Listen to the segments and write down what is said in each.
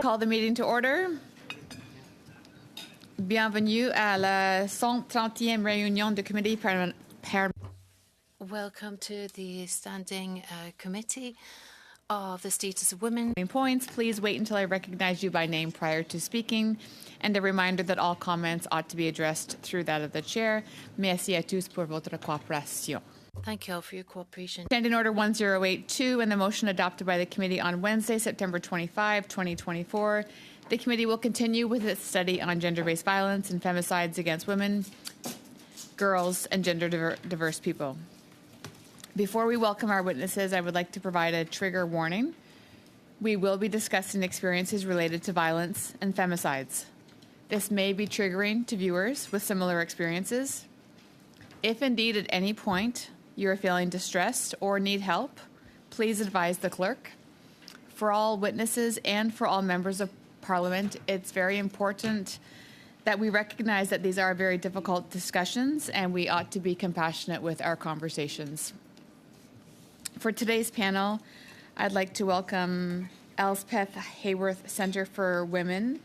Call the meeting to order. Bienvenue à la 130e réunion du comité permanent. Welcome to the Standing Committee of the Status of Women. Points. Please wait until I recognize you by name prior to speaking. And a reminder that all comments ought to be addressed through that of the chair. Merci à tous pour votre coopération. Thank you all for your cooperation. Standing Order 1082 and the motion adopted by the committee on Wednesday, September 25, 2024. The committee will continue with its study on gender-based violence and femicides against women, girls, and gender-diverse people. Before we welcome our witnesses, I would like to provide a trigger warning. We will be discussing experiences related to violence and femicides. This may be triggering to viewers with similar experiences. If indeed at any point you are feeling distressed or need help, please advise the clerk. For all witnesses and for all members of Parliament, it's very important that we recognize that these are very difficult discussions and we ought to be compassionate with our conversations. For today's panel, I'd like to welcome Elspeth Hayworth Centre for Women,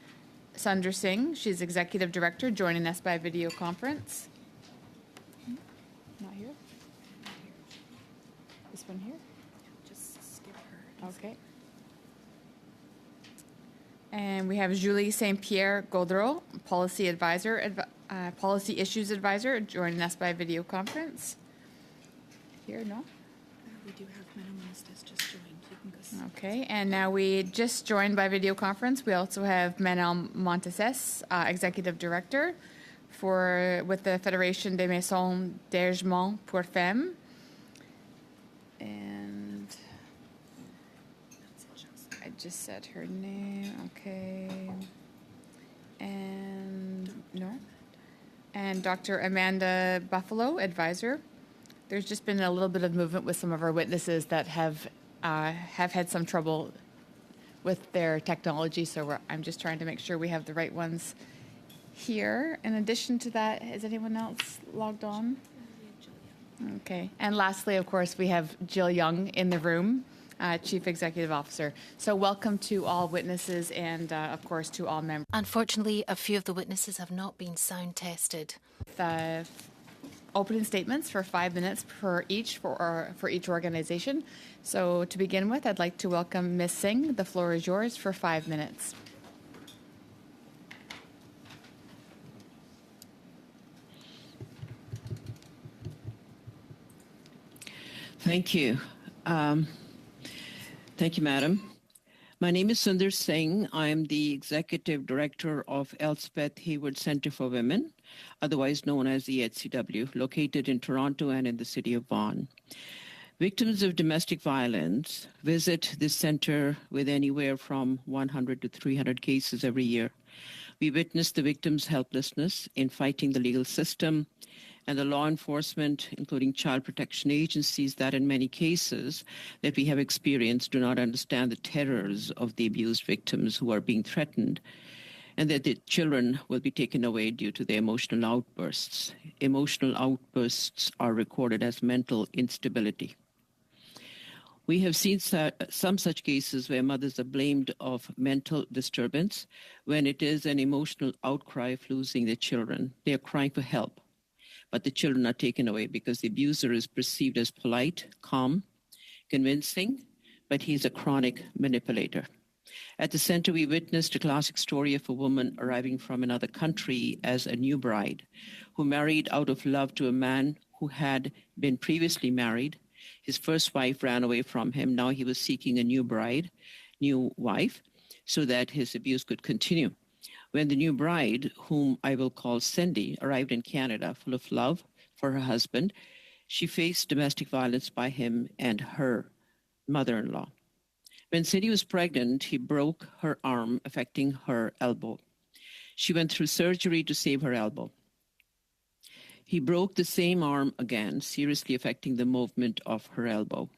Sundar Singh. She's Executive Director, joining us by video conference. Not here? This one here? Just skip her. Okay. And we have Julie St. Pierre Gaudreau, Policy Issues Advisor, joining us by video conference. Here, no? We do have Manuel Montes just joined. You can go. Okay, and now we just joined by video conference. We also have Manuel Montes, Executive Director with the Fédération des Maisons d'Hébergement pour Femmes. And I just said her name, okay. And no. And Dr. Amanda Buffalo, Advisor. There's just been a little bit of movement with some of our witnesses that have had some trouble with their technology, so I'm just trying to make sure we have the right ones here. In addition to that, is anyone else logged on? Okay. And lastly, of course, we have Jill Young in the room, Chief Executive Officer. So welcome to all witnesses and, of course, to all members. Unfortunately, a few of the witnesses have not been sound tested. Opening statements for 5 minutes for each organization. So to begin with, I'd like to welcome Ms. Singh. The floor is yours for 5 minutes. Thank you. Thank you, Madam. My name is Sundar Singh. I am the Executive Director of Elspeth Hayworth Centre for Women, otherwise known as the EHCW, located in Toronto and in the city of Vaughan. Victims of domestic violence visit this centre with anywhere from 100 to 300 cases every year. We witness the victims' helplessness in fighting the legal system and the law enforcement, including child protection agencies that in many cases that we have experienced do not understand the terrors of the abused victims who are being threatened, and that the children will be taken away due to their emotional outbursts. Emotional outbursts are recorded as mental instability. We have seen some such cases where mothers are blamed of mental disturbance when it is an emotional outcry of losing their children. They are crying for help, but the children are taken away because the abuser is perceived as polite, calm, convincing, but he's a chronic manipulator. At the center, we witnessed a classic story of a woman arriving from another country as a new bride who married out of love to a man who had been previously married. His first wife ran away from him. Now he was seeking a new wife, so that his abuse could continue. When the new bride, whom I will call Cindy, arrived in Canada full of love for her husband, she faced domestic violence by him and her mother-in-law. When Cindy was pregnant, he broke her arm, affecting her elbow. She went through surgery to save her elbow. He broke the same arm again, seriously affecting the movement of her elbow.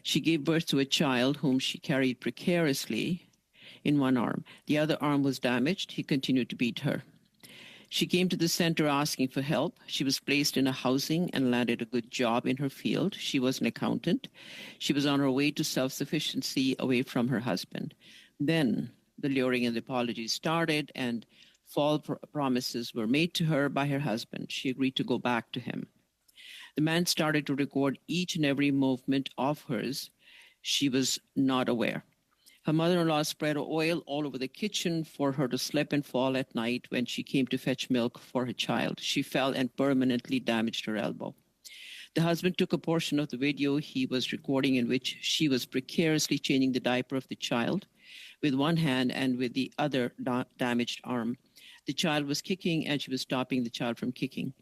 She gave birth to a child whom she carried precariously in one arm. The other arm was damaged. He continued to beat her. She came to the center asking for help. She was placed in a housing and landed a good job in her field. She was an accountant. She was on her way to self-sufficiency away from her husband. Then the luring and the apologies started, and false promises were made to her by her husband. She agreed to go back to him. The man started to record each and every movement of hers. She was not aware. Her mother-in-law spread oil all over the kitchen for her to slip and fall at night when she came to fetch milk for her child. She fell and permanently damaged her elbow. The husband took a portion of the video he was recording in which she was precariously changing the diaper of the child with one hand and with the other damaged arm. The child was kicking and she was stopping the child from kicking.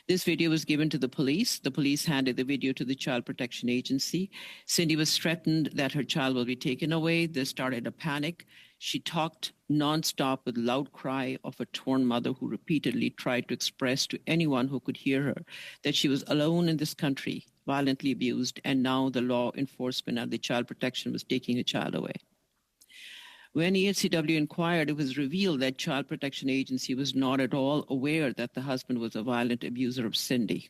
This video was given to the police. The police handed the video to the Child Protection Agency. Cindy was threatened that her child will be taken away. This started a panic. She talked nonstop with loud cry of a torn mother who repeatedly tried to express to anyone who could hear her that she was alone in this country, violently abused, and now the law enforcement and the child protection was taking her child away. When EHCW inquired, it was revealed that Child Protection Agency was not at all aware that the husband was a violent abuser of Cindy.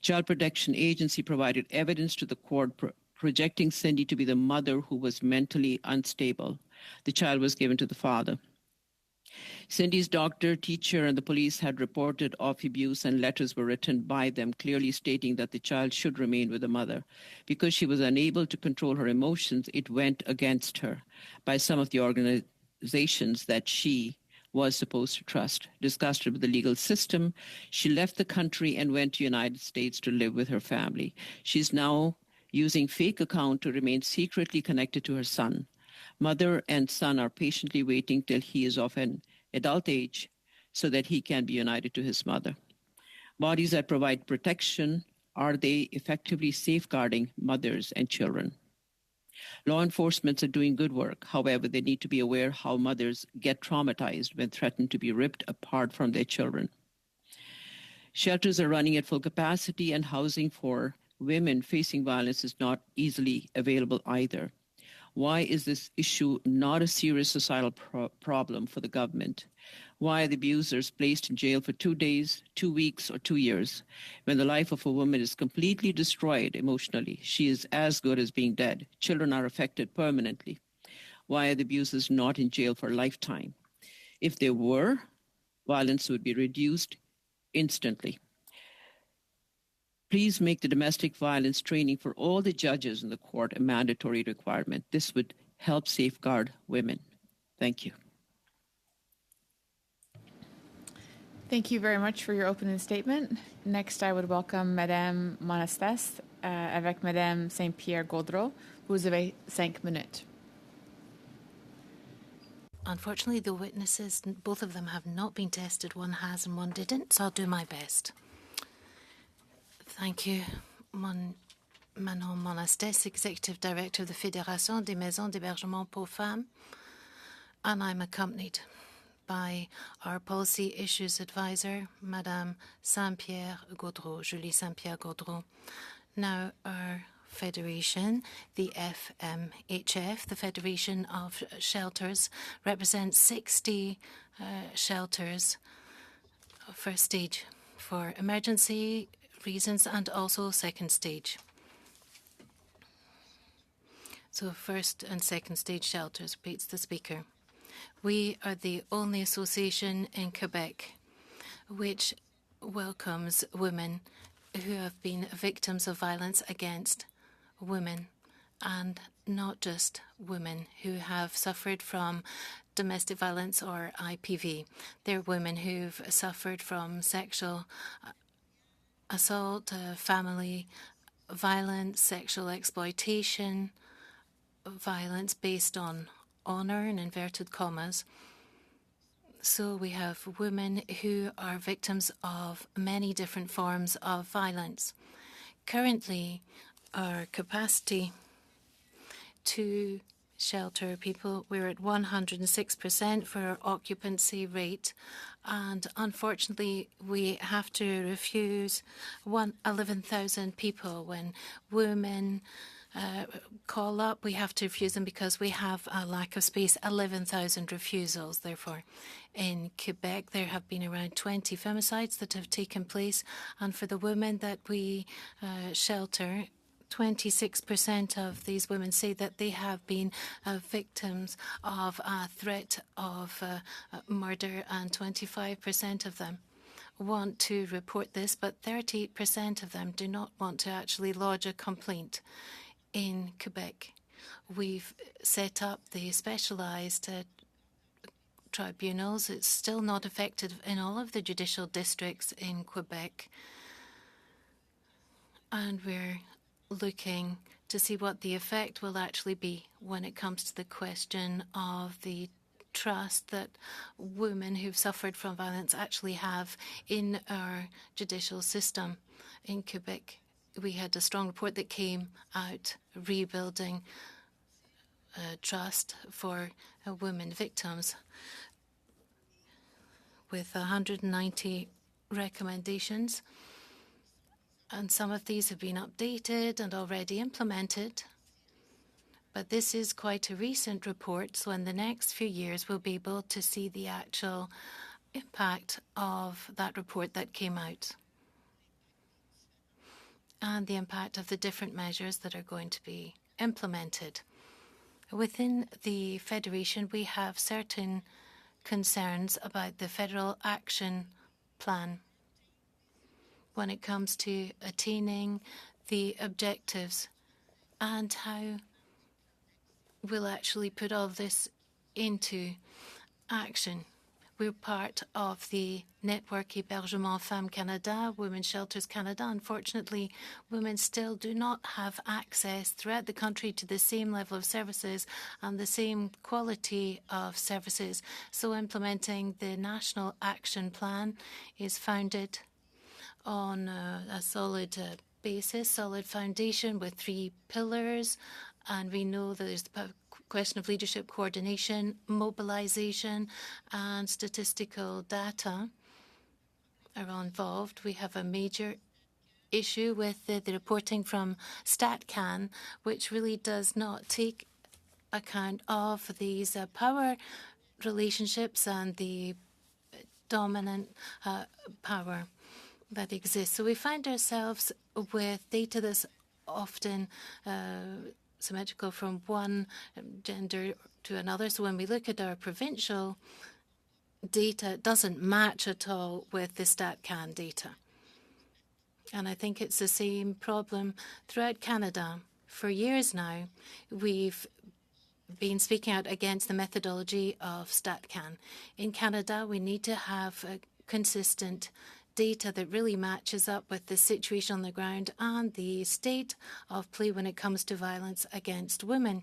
Child Protection Agency provided evidence to the court projecting Cindy to be the mother who was mentally unstable. The child was given to the father. Cindy's doctor, teacher, and the police had reported of abuse, and letters were written by them clearly stating that the child should remain with the mother. Because she was unable to control her emotions, it went against her by some of the organizations that she was supposed to trust. Disgusted with the legal system, she left the country and went to the United States to live with her family. She's now using fake account to remain secretly connected to her son. Mother and son are patiently waiting till he is of an adult age so that he can be united to his mother. Bodies that provide protection, are they effectively safeguarding mothers and children? Law enforcement are doing good work. However, they need to be aware how mothers get traumatized when threatened to be ripped apart from their children. Shelters are running at full capacity, and housing for women facing violence is not easily available either. Why is this issue not a serious societal problem for the government? Why are the abusers placed in jail for 2 days, 2 weeks, or 2 years? When the life of a woman is completely destroyed emotionally, she is as good as being dead. Children are affected permanently. Why are the abusers not in jail for a lifetime? If they were, violence would be reduced instantly. Please make the domestic violence training for all the judges in the court a mandatory requirement. This would help safeguard women. Thank you. Thank you very much for your opening statement. Next, I would welcome Madame Monastès avec Madame Saint-Pierre-Gaudreau. Vous avez 5 minutes. Unfortunately, the witnesses, both of them have not been tested. One has and one didn't, so I'll do my best. Thank you. Manon Monastès, Executive Director of the Fédération des Maisons d'Hébergement pour Femmes, and I'm accompanied by our Policy Issues Advisor, Madame Saint-Pierre-Gaudreau, Julie Saint-Pierre-Gaudreau. Now, our federation, the FMHF, the Federation of Shelters, represents 60 shelters, first stage for emergency reasons and also second stage. So first and second stage shelters, repeats the speaker. We are the only association in Quebec which welcomes women who have been victims of violence against women, and not just women who have suffered from domestic violence or IPV. They're women who've suffered from sexual assault, family violence, sexual exploitation, violence based on honor in inverted commas. So we have women who are victims of many different forms of violence. Currently, our capacity to shelter people, we're at 106% for our occupancy rate. And unfortunately, we have to refuse 11,000 people. When women call up, we have to refuse them because we have a lack of space. 11,000 refusals, therefore. In Quebec, there have been around 20 femicides that have taken place. And for the women that we shelter, 26% of these women say that they have been victims of a threat of murder, and 25% of them want to report this, but 38% of them do not want to actually lodge a complaint. In Quebec, we've set up the specialised tribunals. It's still not effective in all of the judicial districts in Quebec. And we're looking to see what the effect will actually be when it comes to the question of the trust that women who've suffered from violence actually have in our judicial system. In Quebec, we had a strong report that came out rebuilding trust for women victims with 190 recommendations. And some of these have been updated and already implemented. But this is quite a recent report, so in the next few years we'll be able to see the actual impact of that report that came out and the impact of the different measures that are going to be implemented. Within the Federation, we have certain concerns about the Federal Action Plan when it comes to attaining the objectives and how we'll actually put all this into action. We're part of the network Hébergement Femmes Canada, Women's Shelters Canada. Unfortunately, women still do not have access throughout the country to the same level of services and the same quality of services. So implementing the National Action Plan is founded on a solid basis, solid foundation with 3 pillars. And we know that there's the question of leadership coordination, mobilization, and statistical data are all involved. We have a major issue with the reporting from StatCan, which really does not take account of these power relationships and the dominant power that exists. So we find ourselves with data that's often symmetrical from one gender to another. So when we look at our provincial data, it doesn't match at all with the StatCan data. And I think it's the same problem throughout Canada. For years now, we've been speaking out against the methodology of StatCan. In Canada, we need to have a consistent data that really matches up with the situation on the ground and the state of play when it comes to violence against women.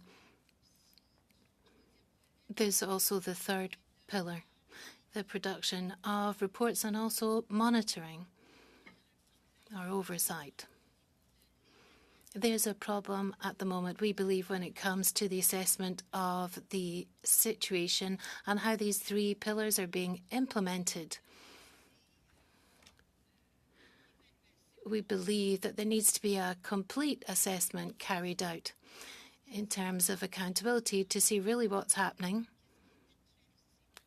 There's also the third pillar, the production of reports and also monitoring or oversight. There's a problem at the moment, we believe, when it comes to the assessment of the situation and how these 3 pillars are being implemented. We believe that there needs to be a complete assessment carried out in terms of accountability to see really what's happening,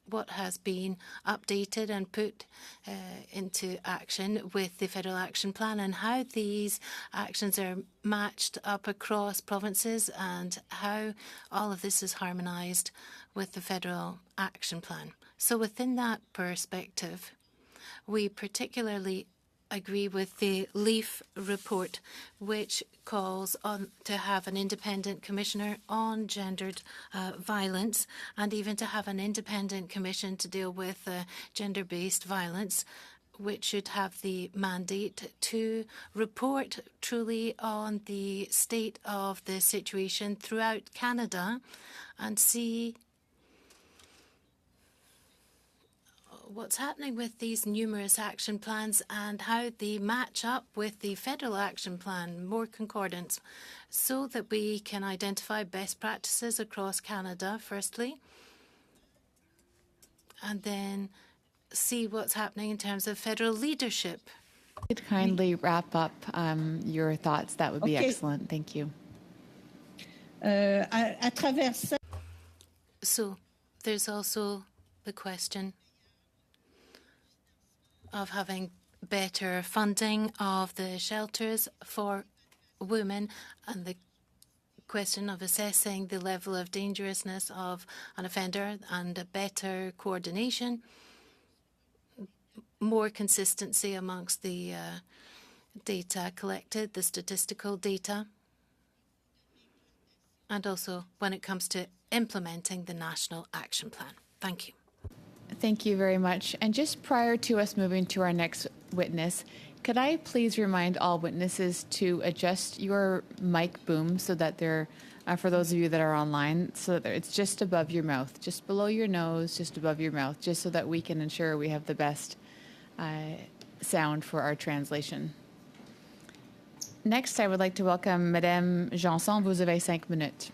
what has been updated and put into action with the Federal Action Plan, and how these actions are matched up across provinces and how all of this is harmonised with the Federal Action Plan. So within that perspective, we particularly agree with the LEAF report, which calls on to have an independent commissioner on gendered violence, and even to have an independent commission to deal with gender-based violence, which should have the mandate to report truly on the state of the situation throughout Canada and see what's happening with these numerous action plans and how they match up with the Federal Action Plan, more concordance, so that we can identify best practices across Canada, firstly, and then see what's happening in terms of federal leadership. If you could kindly wrap up your thoughts, that would be excellent. Thank you. So there's also the question of having better funding of the shelters for women and the question of assessing the level of dangerousness of an offender and a better coordination, more consistency amongst the data collected, the statistical data, and also when it comes to implementing the National Action Plan. Thank you. Thank you very much. And just prior to us moving to our next witness, could I please remind all witnesses to adjust your mic boom so that they're, for those of you that are online, so that it's just above your mouth, just below your nose, just above your mouth, just so that we can ensure we have the best sound for our translation. Next, I would like to welcome Madame Janson. Vous avez 5 minutes.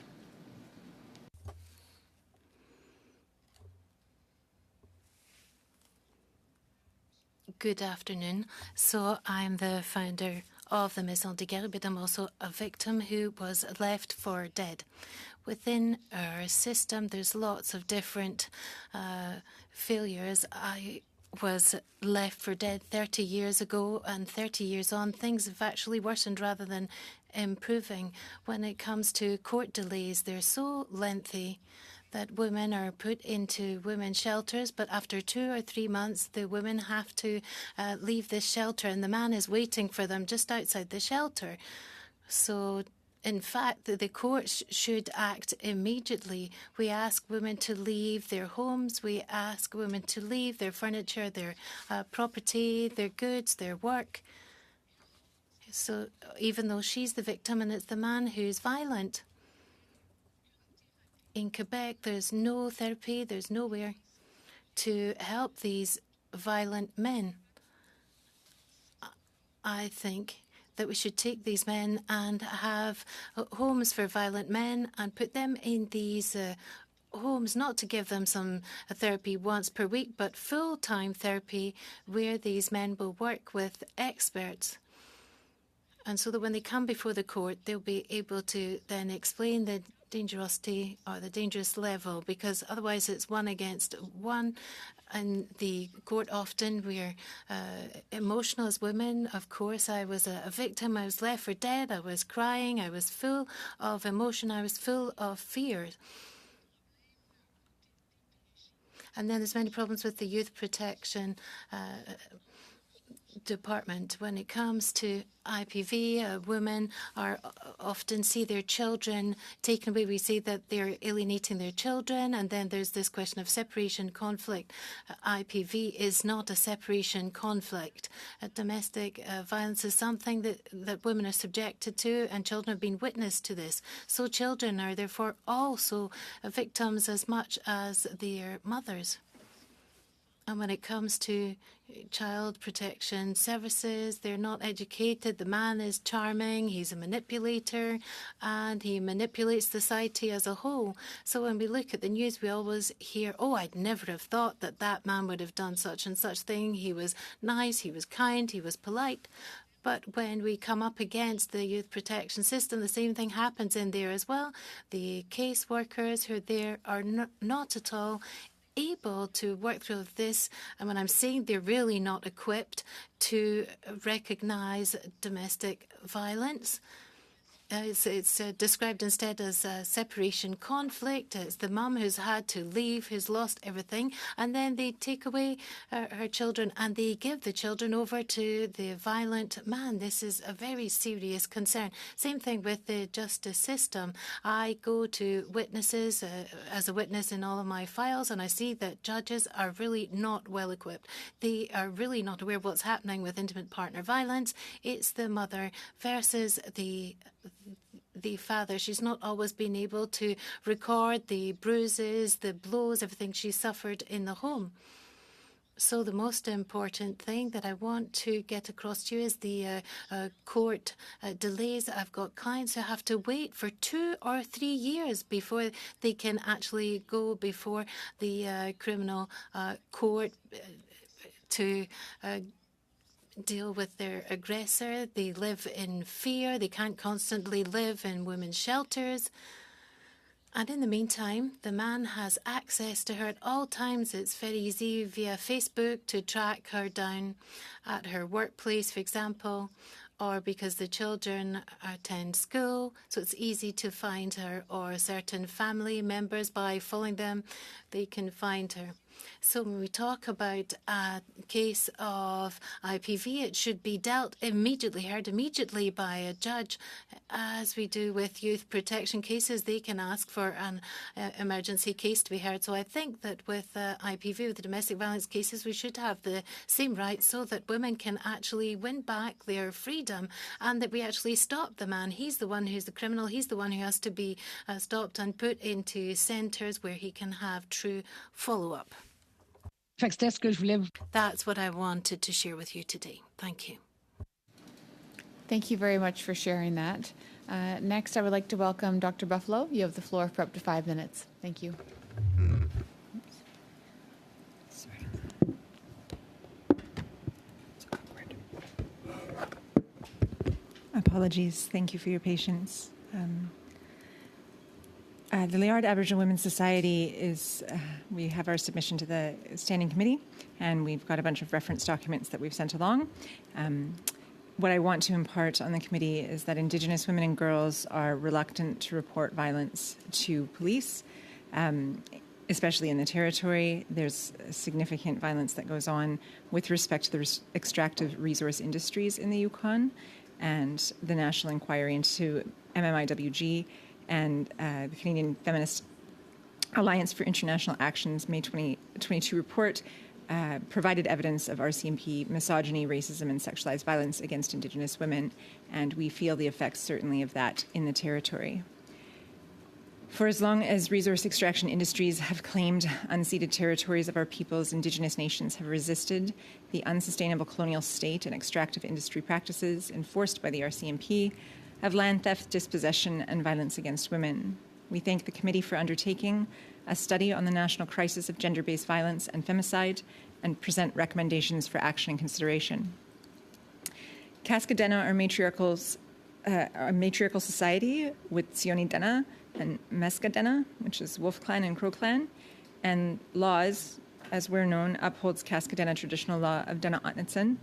Good afternoon. So I'm the founder of the Maison de Guerre, but I'm also a victim who was left for dead. Within our system, there's lots of different failures. I was left for dead 30 years ago, and 30 years on, things have actually worsened rather than improving. When it comes to court delays, they're so lengthy that women are put into women's shelters, but after 2 or 3 months, the women have to leave this shelter, and the man is waiting for them just outside the shelter. So, in fact, the courts should act immediately. We ask women to leave their homes. We ask women to leave their furniture, their property, their goods, their work. So even though she's the victim and it's the man who's violent. In Quebec, there's no therapy, there's nowhere to help these violent men. I think that we should take these men and have homes for violent men and put them in these homes, not to give them some therapy once per week, but full-time therapy where these men will work with experts. And so that when they come before the court, they'll be able to then explain the dangerosity or the dangerous level, because otherwise it's 1 against 1. In the court, often we're emotional as women. Of course, I was a victim. I was left for dead. I was crying. I was full of emotion. I was full of fear. And then there's many problems with the youth protection department. When it comes to IPV, women are often see their children taken away. We see that they're alienating their children, and then there's this question of separation conflict. IPV is not a separation conflict. Domestic violence is something that women are subjected to, and children have been witness to this. So children are therefore also victims as much as their mothers. And when it comes to child protection services, they're not educated. The man is charming, he's a manipulator, and he manipulates society as a whole. So when we look at the news, we always hear, oh, I'd never have thought that that man would have done such and such thing. He was nice, he was kind, he was polite. But when we come up against the youth protection system, the same thing happens in there as well. The caseworkers who are there are not at all able to work through this, and when I'm saying they're really not equipped to recognize domestic violence. It's described instead as a separation conflict. It's the mum who's had to leave, who's lost everything, and then they take away her children and they give the children over to the violent man. This is a very serious concern. Same thing with the justice system. I go to witnesses as a witness in all of my files, and I see that judges are really not well equipped. They are really not aware of what's happening with intimate partner violence. It's the mother versus the father. She's not always been able to record the bruises, the blows, everything she suffered in the home. So the most important thing that I want to get across to you is the court delays. I've got clients who have to wait for 2 or 3 years before they can actually go before the criminal court to deal with their aggressor. They live in fear. They can't constantly live in women's shelters. And in the meantime, the man has access to her at all times. It's very easy via Facebook to track her down at her workplace, for example, or because the children attend school, so it's easy to find her, or certain family members, by following them, they can find her. So when we talk about a case of IPV, it should be dealt immediately, heard immediately by a judge. As we do with youth protection cases, they can ask for an emergency case to be heard. So I think that with IPV, with the domestic violence cases, we should have the same rights so that women can actually win back their freedom, and that we actually stop the man. He's the one who's the criminal. He's the one who has to be stopped and put into centres where he can have true follow-up. That's what I wanted to share with you today. Thank you. Thank you very much for sharing that. Next, I would like to welcome Dr. Buffalo. You have the floor for up to 5 minutes. Thank you. Apologies. Thank you for your patience. The Liard Aboriginal Women's Society is, we have our submission to the Standing Committee, and we've got a bunch of reference documents that we've sent along. What I want to impart on the committee is that Indigenous women and girls are reluctant to report violence to police, especially in the territory. There's significant violence that goes on with respect to the extractive resource industries in the Yukon, and the National Inquiry into MMIWG and the Canadian Feminist Alliance for International Action's May 2022 report provided evidence of RCMP misogyny, racism, and sexualized violence against Indigenous women, and we feel the effects certainly of that in the territory. For as long as resource extraction industries have claimed unceded territories of our peoples, Indigenous nations have resisted the unsustainable colonial state and extractive industry practices enforced by the RCMP of land theft, dispossession, and violence against women. We thank the committee for undertaking a study on the national crisis of gender-based violence and femicide, and present recommendations for action and consideration. Cascadena, our matriarchal society with Sioni Dena and Meska Dena, which is Wolf Clan and Crow Clan, and laws, as we're known, upholds Cascadena traditional law of Dena Otnitsan,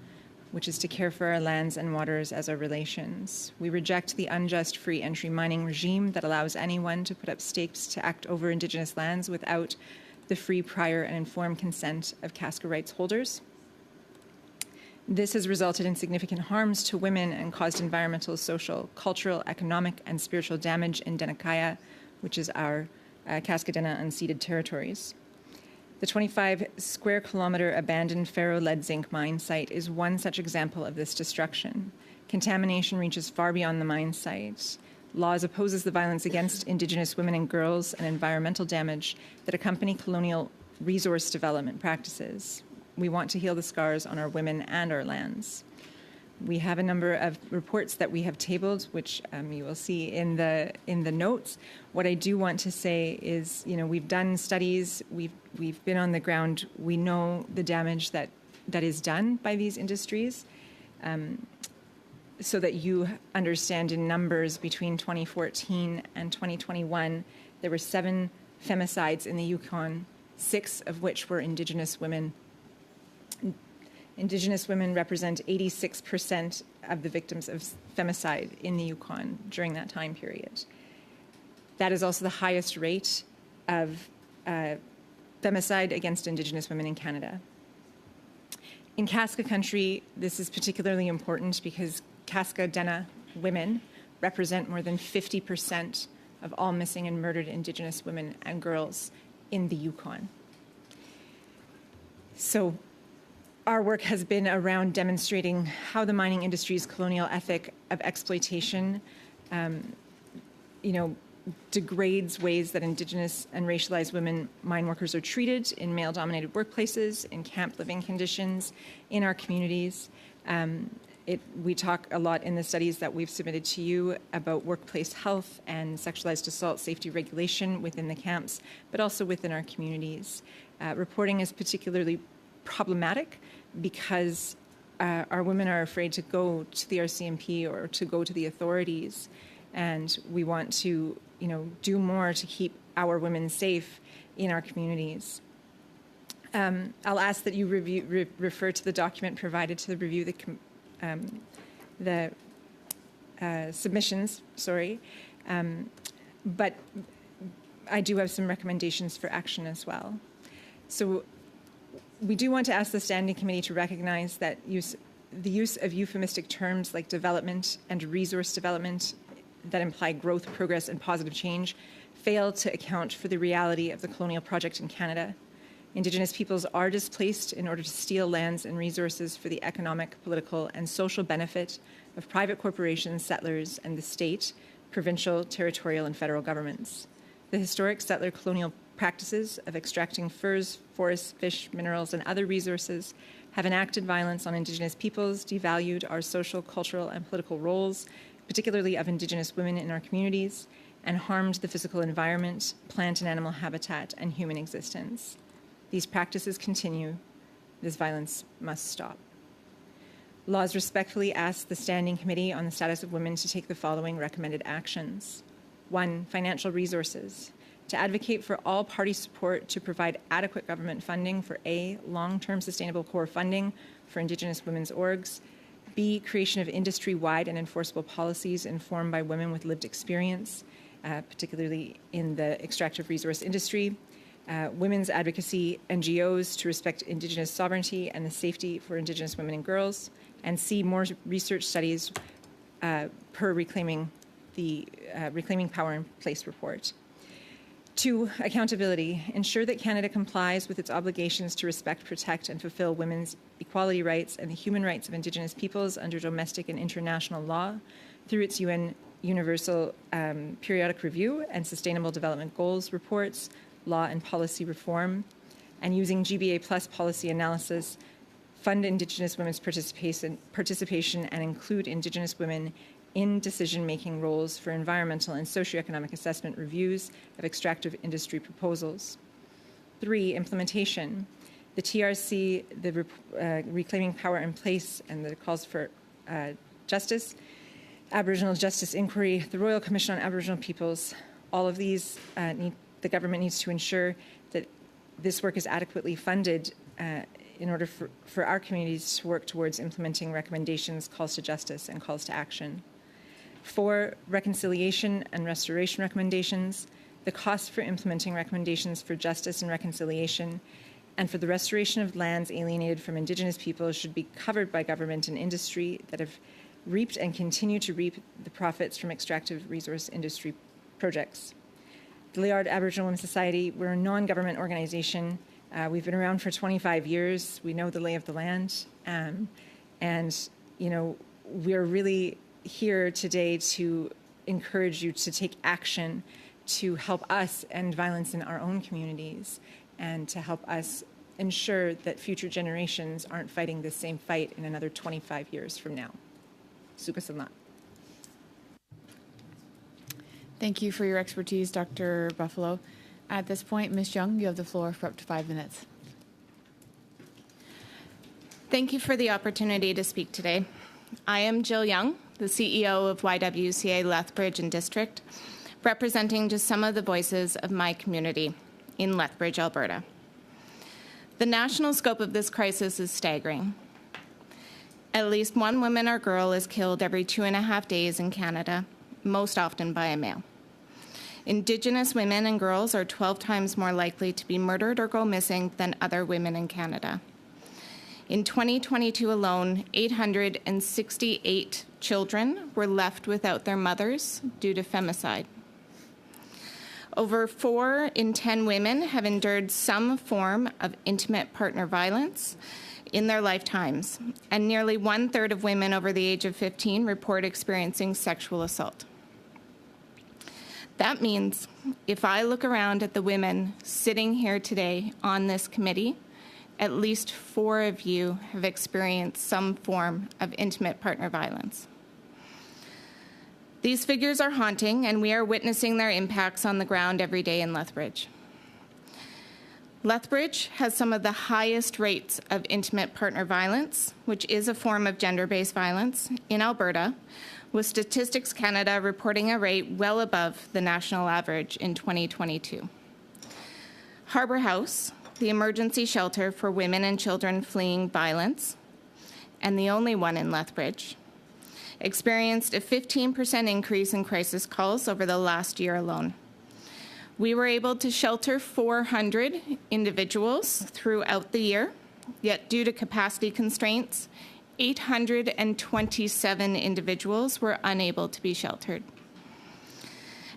which is to care for our lands and waters as our relations. We reject the unjust free entry mining regime that allows anyone to put up stakes to act over Indigenous lands without the free, prior, and informed consent of Casca rights holders. This has resulted in significant harms to women and caused environmental, social, cultural, economic, and spiritual damage in Denakaya, which is our Cascadena unceded territories. The 25-square-kilometre abandoned ferro-lead-zinc mine site is one such example of this destruction. Contamination reaches far beyond the mine site. Laws opposes the violence against Indigenous women and girls and environmental damage that accompany colonial resource development practices. We want to heal the scars on our women and our lands. We have a number of reports that we have tabled, which you will see in the notes. What I do want to say is, we've done studies, we've been on the ground, we know the damage that is done by these industries, so that you understand in numbers between 2014 and 2021, there were 7 femicides in the Yukon, 6 of which were Indigenous women. Indigenous women represent 86% of the victims of femicide in the Yukon during that time period. That is also the highest rate of femicide against Indigenous women in Canada. In Casca country, this is particularly important because Cascadena women represent more than 50% of all missing and murdered Indigenous women and girls in the Yukon. So our work has been around demonstrating how the mining industry's colonial ethic of exploitation, degrades ways that Indigenous and racialized women mine workers are treated in male-dominated workplaces, in camp living conditions, in our communities. We talk a lot in the studies that we've submitted to you about workplace health and sexualized assault safety regulation within the camps, but also within our communities. Reporting is particularly problematic because our women are afraid to go to the RCMP or to go to the authorities, and we want to, do more to keep our women safe in our communities. I'll ask that you refer to the document provided to the review the submissions, but I do have some recommendations for action as well. So we do want to ask the Standing Committee to recognize that the use of euphemistic terms like development and resource development that imply growth, progress, and positive change fail to account for the reality of the colonial project in Canada. Indigenous peoples are displaced in order to steal lands and resources for the economic, political, and social benefit of private corporations, settlers, and the state, provincial, territorial, and federal governments. The historic settler colonial practices of extracting furs, forests, fish, minerals, and other resources have enacted violence on Indigenous peoples, devalued our social, cultural, and political roles, particularly of Indigenous women in our communities, and harmed the physical environment, plant and animal habitat, and human existence. These practices continue. This violence must stop. Laws respectfully ask the Standing Committee on the Status of Women to take the following recommended actions. 1, financial resources. To advocate for all party support to provide adequate government funding for A, long-term sustainable core funding for Indigenous women's orgs, B, creation of industry-wide and enforceable policies informed by women with lived experience, particularly in the extractive resource industry, women's advocacy NGOs to respect Indigenous sovereignty and the safety for Indigenous women and girls, and C, more research studies per Reclaiming Power in Place report. 2, accountability. Ensure that Canada complies with its obligations to respect, protect, and fulfill women's equality rights and the human rights of Indigenous peoples under domestic and international law through its UN Universal Periodic Review and Sustainable Development Goals reports, law and policy reform, and using GBA Plus policy analysis, fund Indigenous women's participation and include Indigenous women in decision-making roles for environmental and socioeconomic assessment reviews of extractive industry proposals. 3, implementation. The TRC, the Reclaiming Power in Place, and the calls for justice, Aboriginal Justice Inquiry, the Royal Commission on Aboriginal Peoples, all of these the government needs to ensure that this work is adequately funded in order for our communities to work towards implementing recommendations, calls to justice, and calls to action. 4, reconciliation and restoration recommendations. The cost for implementing recommendations for justice and reconciliation and for the restoration of lands alienated from Indigenous peoples should be covered by government and industry that have reaped and continue to reap the profits from extractive resource industry projects. The Liard Aboriginal Women's Society, we're a non-government organization. We've been around for 25 years. We know the lay of the land. And, you know, we're really here today to encourage you to take action to help us end violence in our own communities and to help us ensure that future generations aren't fighting the same fight in another 25 years from now. Suka Sanlat. Thank you for your expertise, Dr. Buffalo. At this point, Ms. Young, you have the floor for up to 5 minutes. Thank you for the opportunity to speak today. I am Jill Young, the CEO of YWCA Lethbridge and District, representing just some of the voices of my community in Lethbridge, Alberta. The national scope of this crisis is staggering. At least one woman or girl is killed every 2.5 days in Canada, most often by a male. Indigenous women and girls are 12 times more likely to be murdered or go missing than other women in Canada. In 2022 alone, 868 children were left without their mothers due to femicide. Over 4 in 10 women have endured some form of intimate partner violence in their lifetimes, and nearly 1/3 of women over the age of 15 report experiencing sexual assault. That means if I look around at the women sitting here today on this committee, at least 4 of you have experienced some form of intimate partner violence. These figures are haunting, and we are witnessing their impacts on the ground every day in Lethbridge. Lethbridge has some of the highest rates of intimate partner violence, which is a form of gender-based violence, in Alberta, with Statistics Canada reporting a rate well above the national average in 2022. Harbour House, the emergency shelter for women and children fleeing violence, and the only one in Lethbridge, experienced a 15% increase in crisis calls over the last year alone. We were able to shelter 400 individuals throughout the year, yet due to capacity constraints, 827 individuals were unable to be sheltered.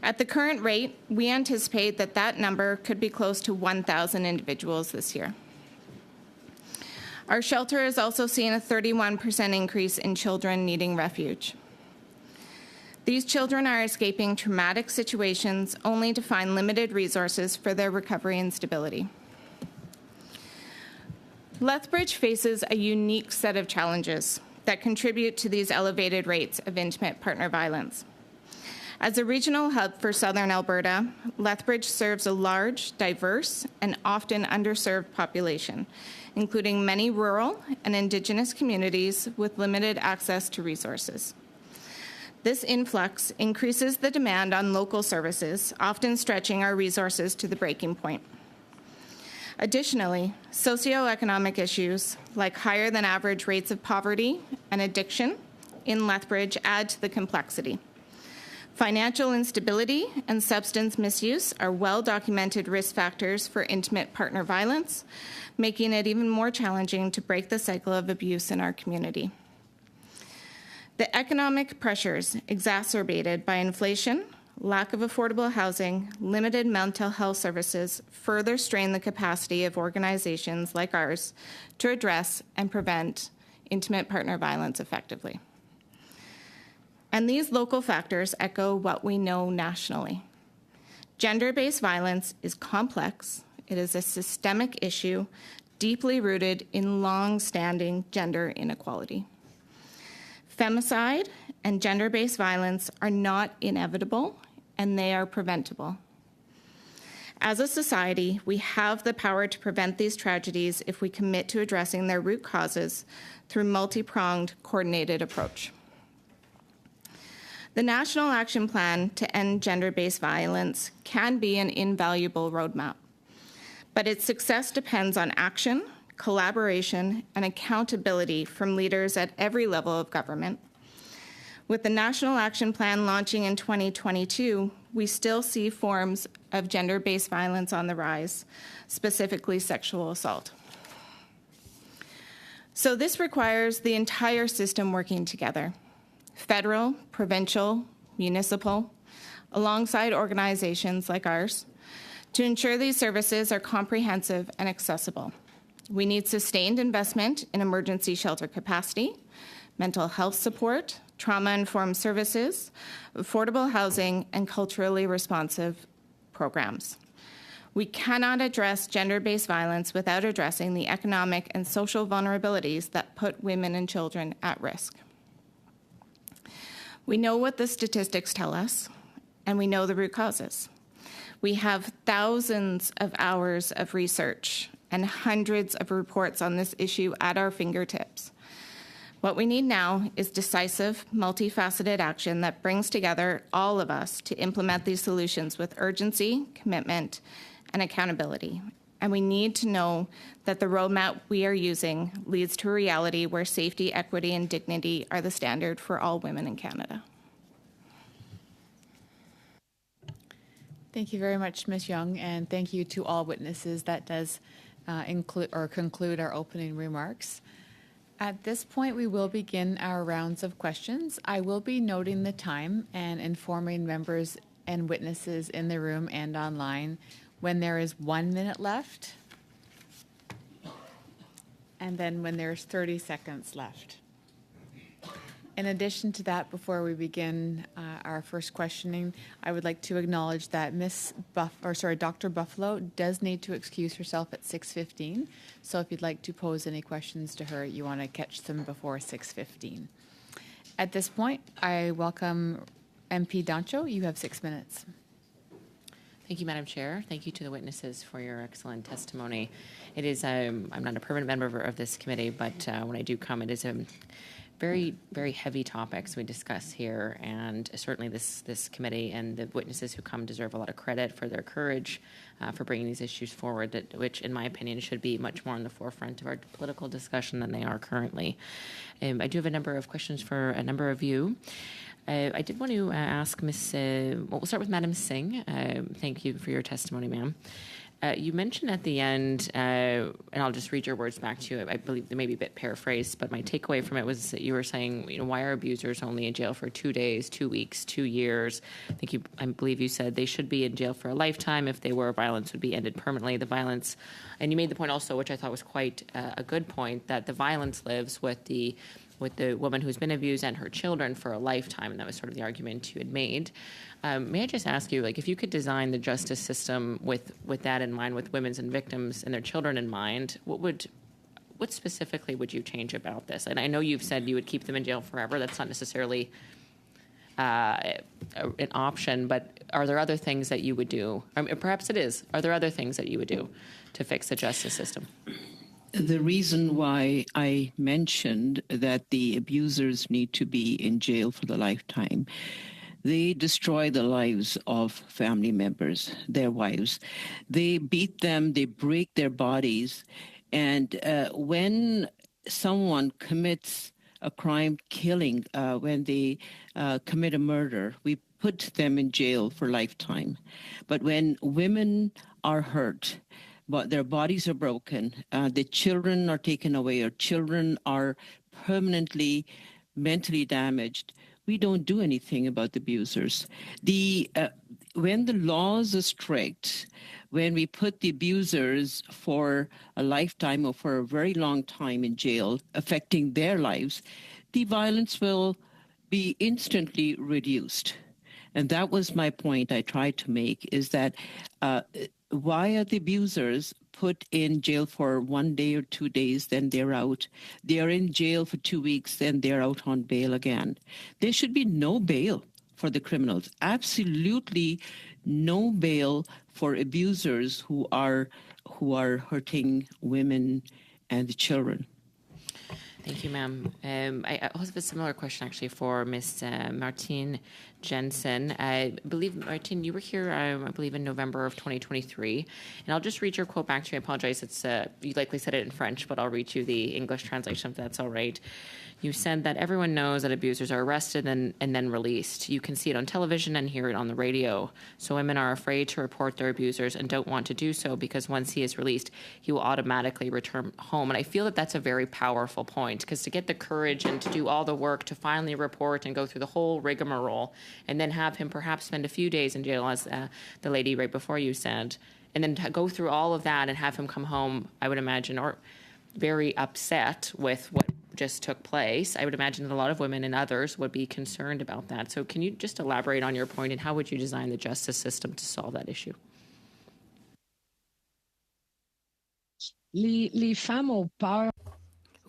At the current rate, we anticipate that that number could be close to 1,000 individuals this year. Our shelter has also seen a 31% increase in children needing refuge. These children are escaping traumatic situations only to find limited resources for their recovery and stability. Lethbridge faces a unique set of challenges that contribute to these elevated rates of intimate partner violence. As a regional hub for southern Alberta, Lethbridge serves a large, diverse, and often underserved population, including many rural and Indigenous communities with limited access to resources. This influx increases the demand on local services, often stretching our resources to the breaking point. Additionally, socioeconomic issues like higher than average rates of poverty and addiction in Lethbridge add to the complexity. Financial instability and substance misuse are well-documented risk factors for intimate partner violence, making it even more challenging to break the cycle of abuse in our community. The economic pressures exacerbated by inflation, lack of affordable housing, limited mental health services further strain the capacity of organizations like ours to address and prevent intimate partner violence effectively. And these local factors echo what we know nationally. Gender-based violence is complex. It is a systemic issue deeply rooted in long-standing gender inequality. Femicide and gender-based violence are not inevitable, and they are preventable. As a society, we have the power to prevent these tragedies if we commit to addressing their root causes through multi-pronged, coordinated approach. The National Action Plan to End Gender-Based Violence can be an invaluable roadmap, but its success depends on action, collaboration, and accountability from leaders at every level of government. With the National Action Plan launching in 2022, we still see forms of gender-based violence on the rise, specifically sexual assault. So this requires the entire system working together, federal, provincial, municipal, alongside organizations like ours, to ensure these services are comprehensive and accessible. We need sustained investment in emergency shelter capacity, mental health support, trauma-informed services, affordable housing, and culturally responsive programs. We cannot address gender-based violence without addressing the economic and social vulnerabilities that put women and children at risk. We know what the statistics tell us, and we know the root causes. We have thousands of hours of research and hundreds of reports on this issue at our fingertips. What we need now is decisive, multifaceted action that brings together all of us to implement these solutions with urgency, commitment, and accountability. And we need to know that the roadmap we are using leads to a reality where safety, equity, and dignity are the standard for all women in Canada. Thank you very much, Ms. Young, and thank you to all witnesses. That does conclude our opening remarks. At this point, we will begin our rounds of questions. I will be noting the time and informing members and witnesses in the room and online when there is 1 minute left, and then when there's 30 seconds left. In addition to that, before we begin our first questioning, I would like to acknowledge that Dr. Buffalo does need to excuse herself at 6:15. So if you'd like to pose any questions to her, you want to catch them before 6:15. At this point, I welcome MP Doncho. You have 6 minutes. Thank you, Madam Chair. Thank you to the witnesses for your excellent testimony. It is, I'm not a permanent member of this committee, but when I do come, it is a very, very heavy topics we discuss here, and certainly this committee and the witnesses who come deserve a lot of credit for their courage for bringing these issues forward, which, in my opinion, should be much more in the forefront of our political discussion than they are currently. I do have a number of questions for a number of you. I did want to ask Ms. We'll start with Madam Singh. Thank you for your testimony, ma'am. You mentioned at the end, and I'll just read your words back to you. I believe they may be a bit paraphrased, but my takeaway from it was that you were saying, why are abusers only in jail for 2 days, 2 weeks, 2 years? I believe you said they should be in jail for a lifetime. If they were, violence would be ended permanently. The violence, and you made the point also, which I thought was quite a good point, that the violence lives with the woman who's been abused and her children for a lifetime, and that was sort of the argument you had made. May I just ask you, if you could design the justice system with that in mind, with women and victims and their children in mind, what specifically would you change about this? And I know you've said you would keep them in jail forever. That's not necessarily an option, but are there other things that you would do? Perhaps it is. Are there other things that you would do to fix the justice system? The reason why I mentioned that the abusers need to be in jail for the lifetime, they destroy the lives of family members, their wives. They beat them, they break their bodies. And when someone commits a crime, killing, when they commit a murder, we put them in jail for lifetime. But when women are hurt, but their bodies are broken, the children are taken away, or children are permanently mentally damaged, we don't do anything about the abusers. When the laws are strict, when we put the abusers for a lifetime or for a very long time in jail, affecting their lives, the violence will be instantly reduced. And that was my point I tried to make, is that why are the abusers put in jail for 1 day or 2 days, then they're out? They are in jail for 2 weeks, then they're out on bail again. There should be no bail for the criminals. Absolutely no bail for abusers who are hurting women and the children. Thank you, ma'am. I also have a similar question, actually, for Ms. Martine Jensen. I believe, Martine, you were here, I believe, in November of 2023. And I'll just read your quote back to you. I apologize. You likely said it in French, but I'll read you the English translation if that's all right. You said that everyone knows that abusers are arrested and then released. You can see it on television and hear it on the radio. So women are afraid to report their abusers and don't want to do so because once he is released, he will automatically return home. And I feel that that's a very powerful point, because to get the courage and to do all the work to finally report and go through the whole rigmarole and then have him perhaps spend a few days in jail, as the lady right before you said, and then to go through all of that and have him come home, I would imagine, or very upset with what just took place. I would imagine that a lot of women and others would be concerned about that. So can you just elaborate on your point, and how would you design the justice system to solve that issue?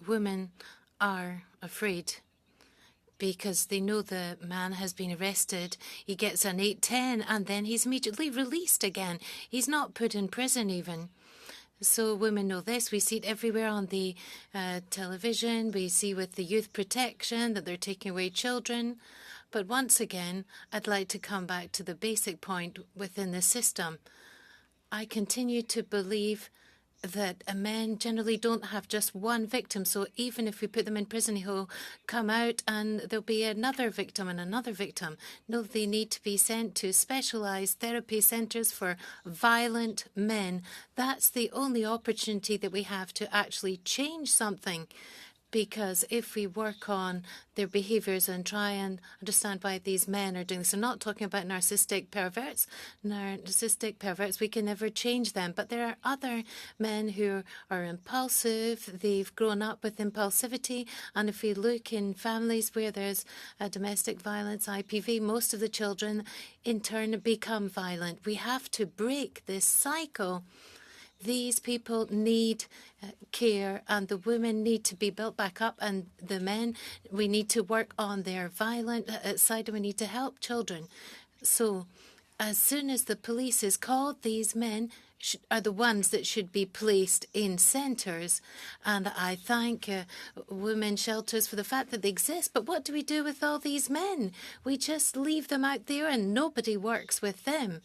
Women are afraid because they know the man has been arrested. He gets an 8-10 and then he's immediately released again. He's not put in prison even. So women know this. We see it everywhere on the television. We see with the youth protection that they're taking away children. But once again, I'd like to come back to the basic point within the system. I continue to believe that men generally don't have just one victim. So even if we put them in prison, he'll come out and there'll be another victim and another victim. No, they need to be sent to specialized therapy centers for violent men. That's the only opportunity that we have to actually change something. Because if we work on their behaviors and try and understand why these men are doing this, I'm not talking about narcissistic perverts. Narcissistic perverts, we can never change them. But there are other men who are impulsive. They've grown up with impulsivity. And if we look in families where there's domestic violence, IPV, most of the children in turn become violent. We have to break this cycle. These people need care, and the women need to be built back up, and the men, we need to work on their violent side, and we need to help children. So as soon as the police is called, these men are the ones that should be placed in centres. And I thank women's shelters for the fact that they exist. But what do we do with all these men? We just leave them out there and nobody works with them.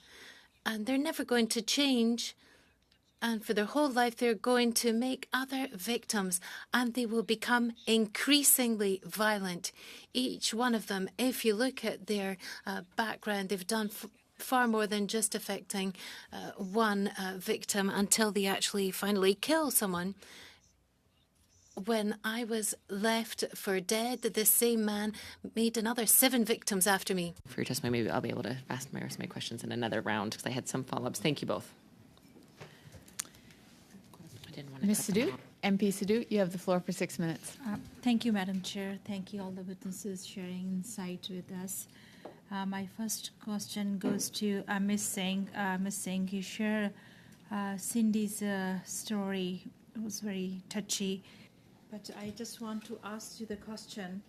And they're never going to change. And for their whole life, they're going to make other victims, and they will become increasingly violent. Each one of them, if you look at their background, they've done far more than just affecting one victim until they actually finally kill someone. When I was left for dead, this same man made another 7 victims after me. For your testimony, maybe I'll be able to ask my questions in another round because I had some follow-ups. Thank you both. Ms. Sadut, MP Sadut, you have the floor for 6 minutes. Thank you, Madam Chair. Thank you, all the witnesses sharing insight with us. My first question goes to Ms. Singh. Ms. Singh, you share Cindy's story. It was very touchy. But I just want to ask you the question.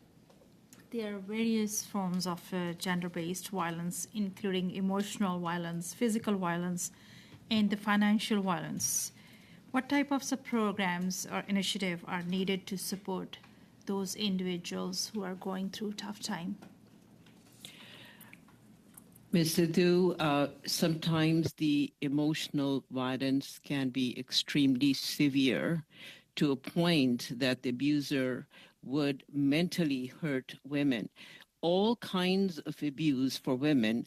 There are various forms of gender-based violence, including emotional violence, physical violence, and the financial violence. What type of programs or initiative are needed to support those individuals who are going through tough time? Ms. Sidhu, sometimes the emotional violence can be extremely severe to a point that the abuser would mentally hurt women. All kinds of abuse for women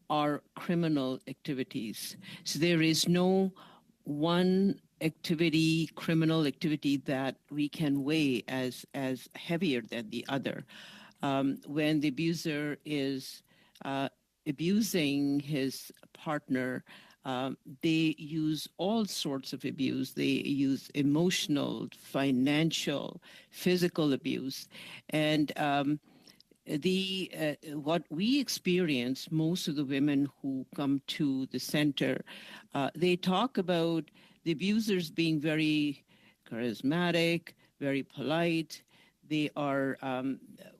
are criminal activities. So there is no one criminal activity that we can weigh as heavier than the other. When the abuser is abusing his partner, they use all sorts of abuse. They use emotional, financial, physical abuse. And what we experience, most of the women who come to the center, they talk about the abusers being very charismatic, very polite. They are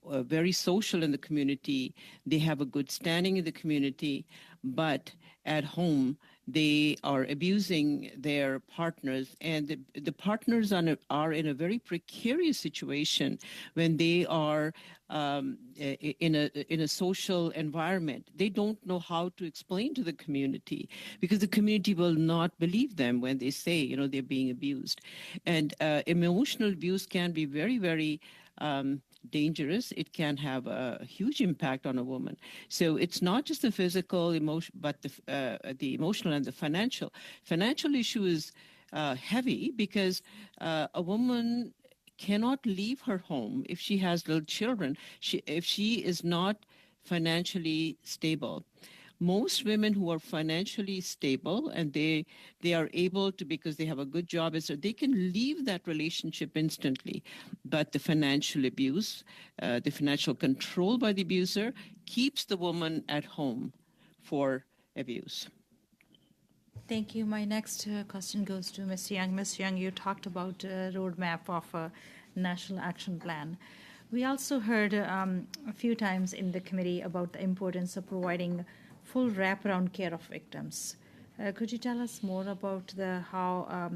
very social in the community. They have a good standing in the community, but at home, they are abusing their partners, and the partners are in a very precarious situation when they are in a social environment. They don't know how to explain to the community because the community will not believe them when they say, they're being abused. And emotional abuse can be very, very dangerous. It can have a huge impact on a woman. So it's not just the physical emotion, but the emotional and the financial. Financial issue is heavy because a woman cannot leave her home if she has little children, if she is not financially stable. Most women who are financially stable and they are able to, because they have a good job, so they can leave that relationship instantly. But the financial abuse, the financial control by the abuser keeps the woman at home for abuse. Thank you. My next question goes to Ms. Young. Ms. Young, you talked about a roadmap of a national action plan. We also heard a few times in the committee about the importance of providing full wraparound care of victims. Could you tell us more about how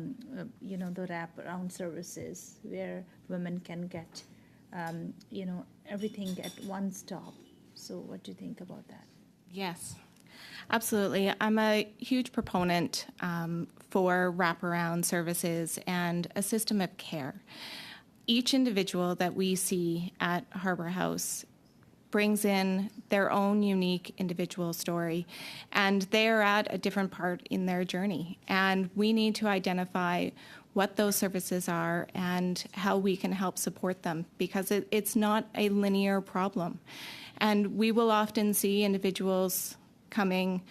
the wraparound services where women can get everything at one stop? So what do you think about that? Yes, absolutely. I'm a huge proponent for wraparound services and a system of care. Each individual that we see at Harbour House brings in their own unique individual story, and they're at a different part in their journey. And we need to identify what those services are and how we can help support them, because it's not a linear problem. And we will often see individuals coming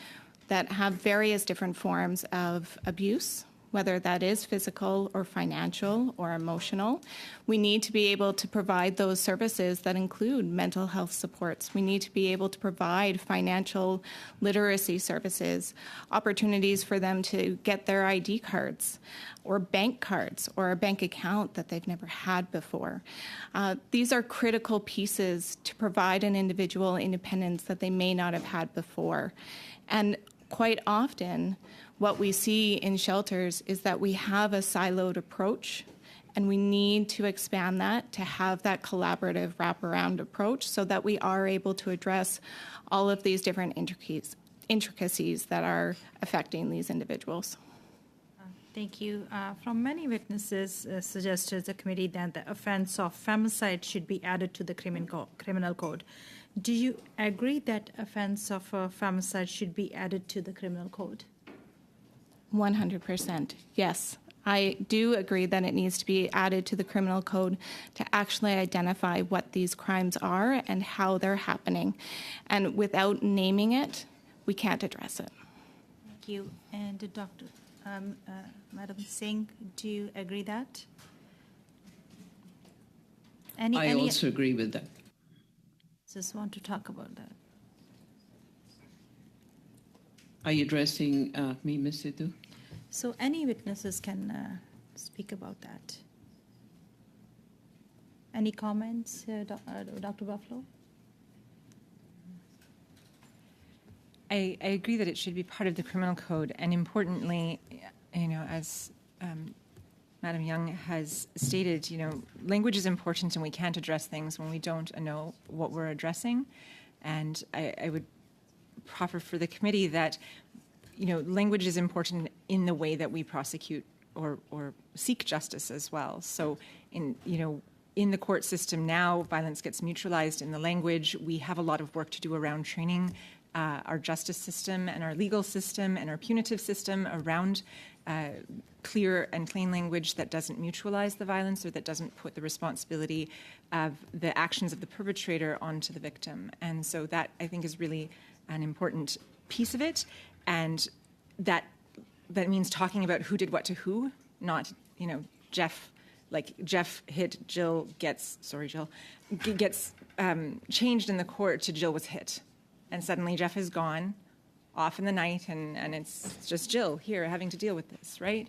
that have various different forms of abuse, whether that is physical or financial or emotional. We need to be able to provide those services that include mental health supports. We need to be able to provide financial literacy services, opportunities for them to get their ID cards or bank cards or a bank account that they've never had before. These are critical pieces to provide an individual independence that they may not have had before. And quite often, what we see in shelters is that we have a siloed approach, and we need to expand that to have that collaborative wraparound approach so that we are able to address all of these different intricacies that are affecting these individuals. Thank you. From many witnesses suggested the committee that the offense of femicide should be added to the criminal code. Do you agree that offense of femicide should be added to the criminal code? 100%, yes. I do agree that it needs to be added to the criminal code to actually identify what these crimes are and how they're happening. And without naming it, we can't address it. Thank you. And Madam Singh, do you agree that? I also agree with that. Just want to talk about that. Are you addressing me, Ms. Sidhu? So any witnesses can speak about that. Any comments, Dr. Buffalo? I agree that it should be part of the criminal code, and importantly, as Madam Young has stated, language is important, and we can't address things when we don't know what we're addressing. And I would proffer for the committee that, language is important in the way that we prosecute or seek justice as well. So in the court system now, violence gets mutualized in the language. We have a lot of work to do around training our justice system and our legal system and our punitive system around clear and plain language that doesn't mutualize the violence or that doesn't put the responsibility of the actions of the perpetrator onto the victim. And so that, I think, is really an important piece of it. And that means talking about who did what to who, not, Jeff hit, Jill gets changed in the court to Jill was hit. And suddenly Jeff is gone, off in the night, and it's just Jill here having to deal with this, right?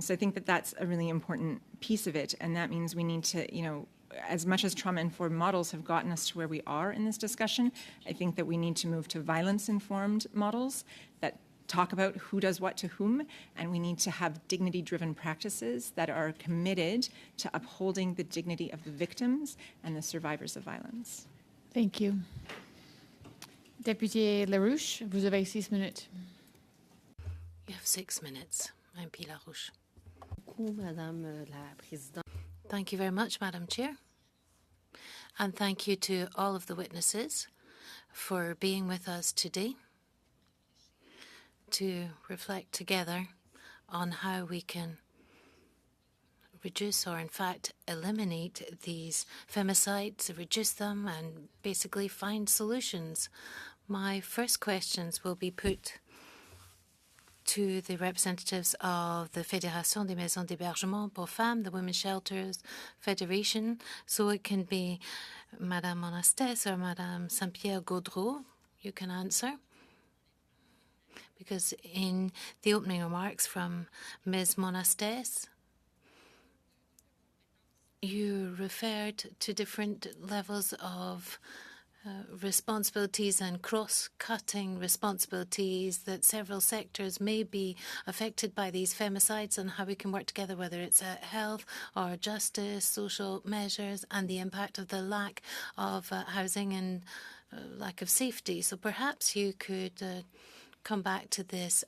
So I think that that's a really important piece of it, and that means we need to, as much as trauma-informed models have gotten us to where we are in this discussion, I think that we need to move to violence-informed models that talk about who does what to whom, and we need to have dignity-driven practices that are committed to upholding the dignity of the victims and the survivors of violence. Thank you. Député Larouche, vous avez 6 minutes. You have 6 minutes. I'm Pilar Rouche. Madame la Présidente. Thank you very much, Madam Chair. And thank you to all of the witnesses for being with us today to reflect together on how we can reduce or, in fact, eliminate these femicides, reduce them, and basically find solutions. My first questions will be put to the representatives of the Fédération des Maisons d'Hébergement pour Femmes, the Women's Shelters Federation. So it can be Madame Monastès or Madame Saint-Pierre-Gaudreau. You can answer. Because in the opening remarks from Ms. Monastès, you referred to different levels of responsibilities and cross-cutting responsibilities that several sectors may be affected by these femicides and how we can work together, whether it's health or justice, social measures, and the impact of the lack of housing and lack of safety. So perhaps you could come back to this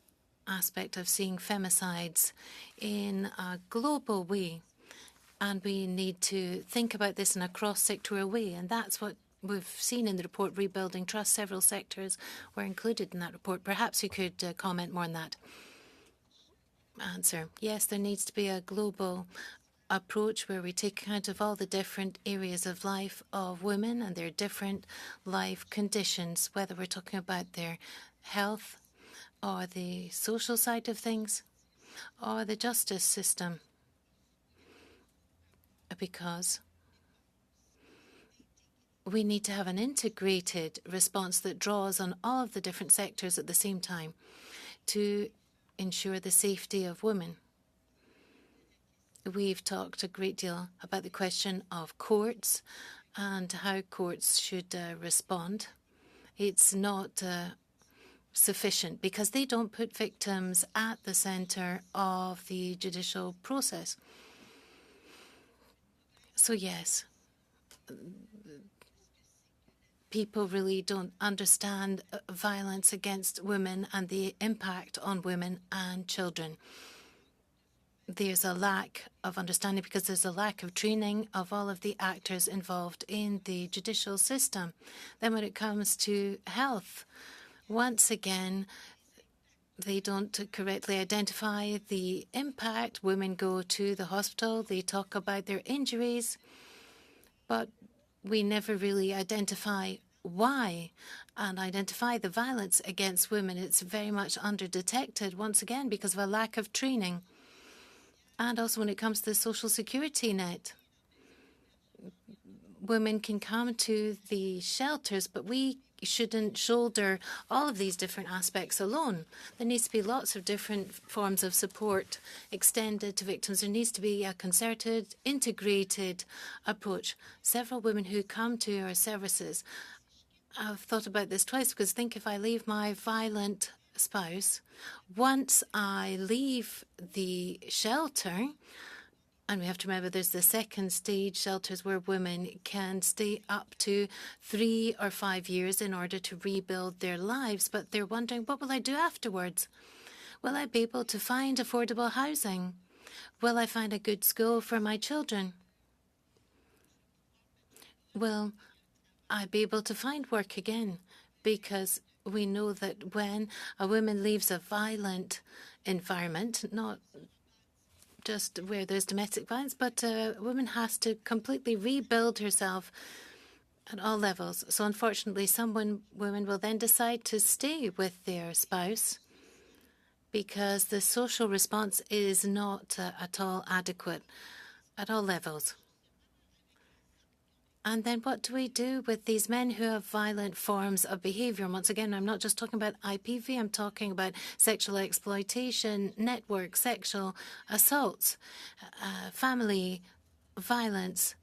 aspect of seeing femicides in a global way. And we need to think about this in a cross-sectoral way. And that's what we've seen in the report, Rebuilding Trust. Several sectors were included in that report. Perhaps you could comment more on that. Answer. Yes, there needs to be a global approach where we take account of all the different areas of life of women and their different life conditions, whether we're talking about their health or the social side of things or the justice system. Because we need to have an integrated response that draws on all of the different sectors at the same time to ensure the safety of women. We've talked a great deal about the question of courts and how courts should respond. It's not sufficient because they don't put victims at the centre of the judicial process. So yes, people really don't understand violence against women and the impact on women and children. There's a lack of understanding because there's a lack of training of all of the actors involved in the judicial system. Then when it comes to health, once again, they don't correctly identify the impact. Women go to the hospital, they talk about their injuries, but we never really identify why and identify the violence against women. It's very much underdetected, once again, because of a lack of training. And also when it comes to the social security net, women can come to the shelters, but we shouldn't shoulder all of these different aspects alone. There needs to be lots of different forms of support extended to victims. There needs to be a concerted, integrated approach. Several women who come to our services have thought about this twice because think if I leave my violent spouse, once I leave the shelter, and we have to remember there's the second stage shelters where women can stay up to 3 or 5 years in order to rebuild their lives, but they're wondering, what will I do afterwards? Will I be able to find affordable housing? Will I find a good school for my children? Will I be able to find work again? Because we know that when a woman leaves a violent environment, not just where there's domestic violence, but a woman has to completely rebuild herself at all levels. So unfortunately, some women will then decide to stay with their spouse because the social response is not at all adequate at all levels. And then what do we do with these men who have violent forms of behaviour? Once again, I'm not just talking about IPV, I'm talking about sexual exploitation, network, sexual assaults, family violence,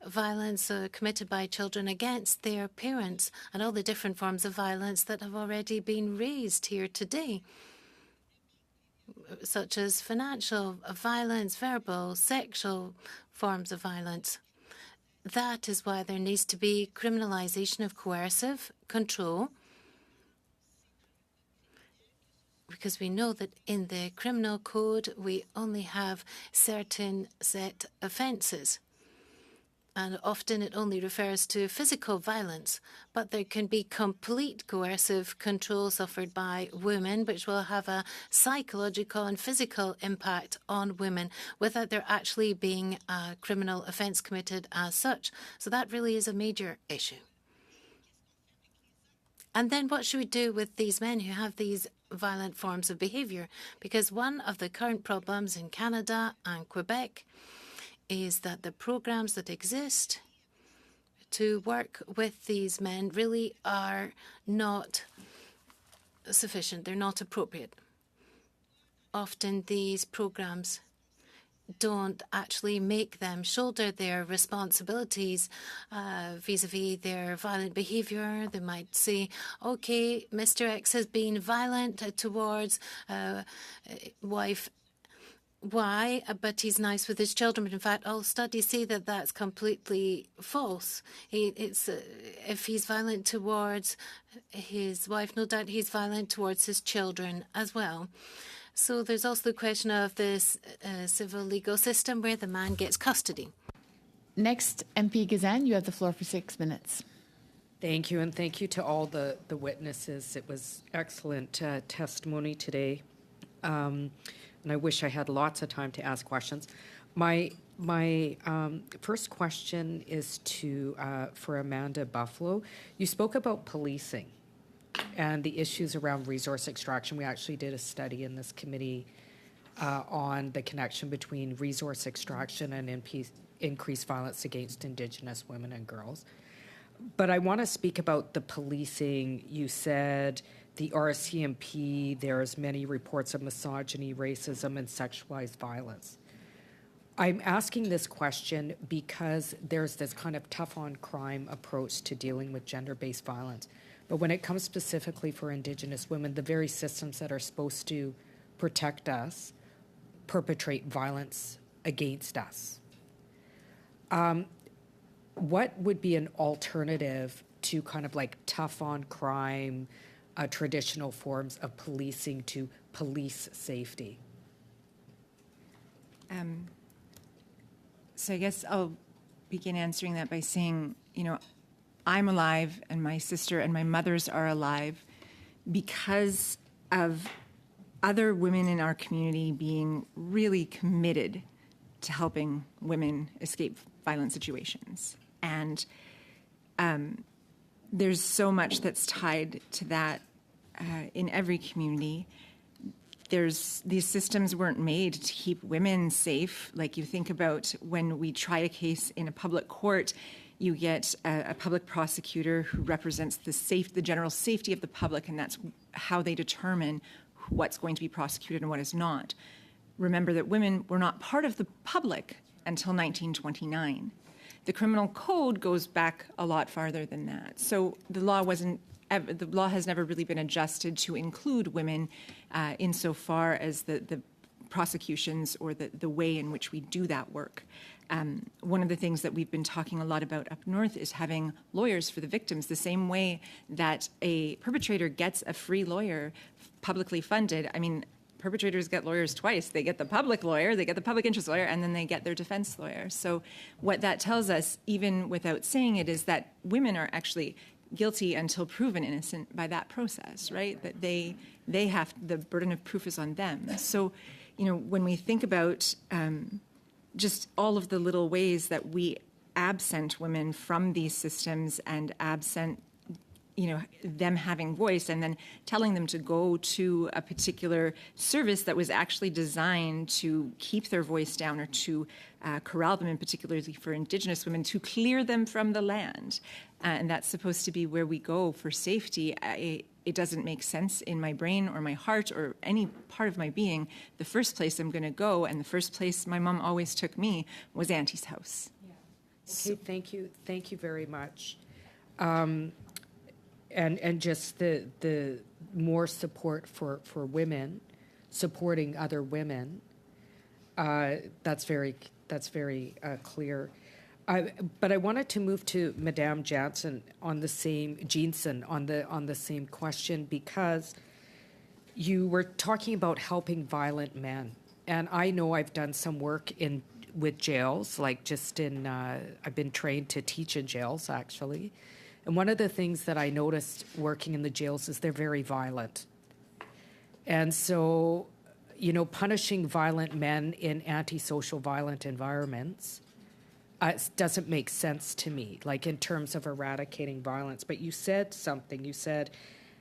violence committed by children against their parents, and all the different forms of violence that have already been raised here today, such as financial violence, verbal, sexual forms of violence. That is why there needs to be criminalisation of coercive control, because we know that in the criminal code we only have certain set offences. And often it only refers to physical violence, but there can be complete coercive control suffered by women, which will have a psychological and physical impact on women without there actually being a criminal offence committed as such. So that really is a major issue. And then what should we do with these men who have these violent forms of behaviour? Because one of the current problems in Canada and Quebec is that the programs that exist to work with these men really are not sufficient. They're not appropriate. Often these programs don't actually make them shoulder their responsibilities vis-a-vis their violent behaviour. They might say, OK, Mr. X has been violent towards wife Y, but he's nice with his children. But in fact, all studies say that that's completely false. If he's violent towards his wife, no doubt he's violent towards his children as well. So there's also the question of this civil legal system where the man gets custody. Next, MP Gazan, you have the floor for 6 minutes. Thank you, and thank you to all the witnesses. It was excellent testimony today. And I wish I had lots of time to ask questions. My first question is for Amanda Buffalo. You spoke about policing and the issues around resource extraction. We actually did a study in this committee on the connection between resource extraction and increased violence against Indigenous women and girls. But I want to speak about the policing. You said the RCMP, there's many reports of misogyny, racism, and sexualized violence. I'm asking this question because there's this kind of tough-on-crime approach to dealing with gender-based violence. But when it comes specifically for Indigenous women, the very systems that are supposed to protect us perpetrate violence against us. What would be an alternative to kind of like tough on crime, traditional forms of policing to police safety? So I guess I'll begin answering that by saying, I'm alive and my sister and my mothers are alive because of other women in our community being really committed to helping women escape violent situations. And there's so much that's tied to that in every community. These systems weren't made to keep women safe. Like you think about when we try a case in a public court, you get a public prosecutor who represents the general safety of the public, and that's how they determine what's going to be prosecuted and what is not. Remember that women were not part of the public until 1929. The criminal code goes back a lot farther than that. So the law has never really been adjusted to include women insofar as the prosecutions or the way in which we do that work. One of the things that we've been talking a lot about up north is having lawyers for the victims, the same way that a perpetrator gets a free lawyer publicly funded. I mean, perpetrators get lawyers twice. They get the public lawyer, they get the public interest lawyer, and then they get their defense lawyer. So what that tells us, even without saying it, is that women are actually guilty until proven innocent by that process, right? That they have, the burden of proof is on them. So, when we think about just all of the little ways that we absent women from these systems and absent them having voice, and then telling them to go to a particular service that was actually designed to keep their voice down or to corral them, in particularly for Indigenous women, to clear them from the land. And that's supposed to be where we go for safety. It doesn't make sense in my brain or my heart or any part of my being. The first place I'm going to go, and the first place my mom always took me, was Auntie's house. Yeah. Okay, thank you very much. And just the more support for women, supporting other women, that's very clear. But I wanted to move to Madame Jansen on the same question, because you were talking about helping violent men, and I know I've done some work with jails, like I've been trained to teach in jails actually. And one of the things that I noticed working in the jails is they're very violent. And so, punishing violent men in antisocial violent environments doesn't make sense to me, like in terms of eradicating violence. But you said something. You said,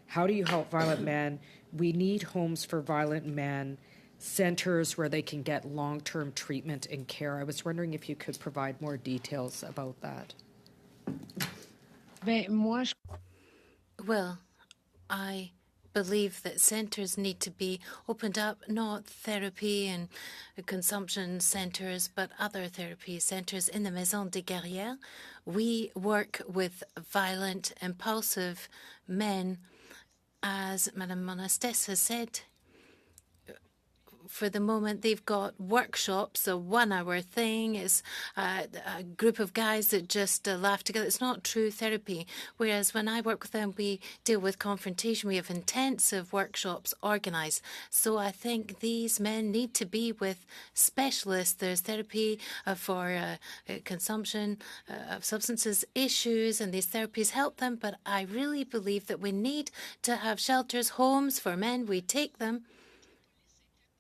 how do you help violent men? We need homes for violent men, centers where they can get long-term treatment and care. I was wondering if you could provide more details about that. Well, I believe that centres need to be opened up, not therapy and consumption centres, but other therapy centres. In the Maison des Guerrières, we work with violent, impulsive men, as Madame Monastes has said. For the moment, they've got workshops, a 1-hour thing. It's a group of guys that just laugh together. It's not true therapy. Whereas when I work with them, we deal with confrontation. We have intensive workshops organised. So I think these men need to be with specialists. There's therapy for consumption of substances issues, and these therapies help them. But I really believe that we need to have shelters, homes for men. We take them.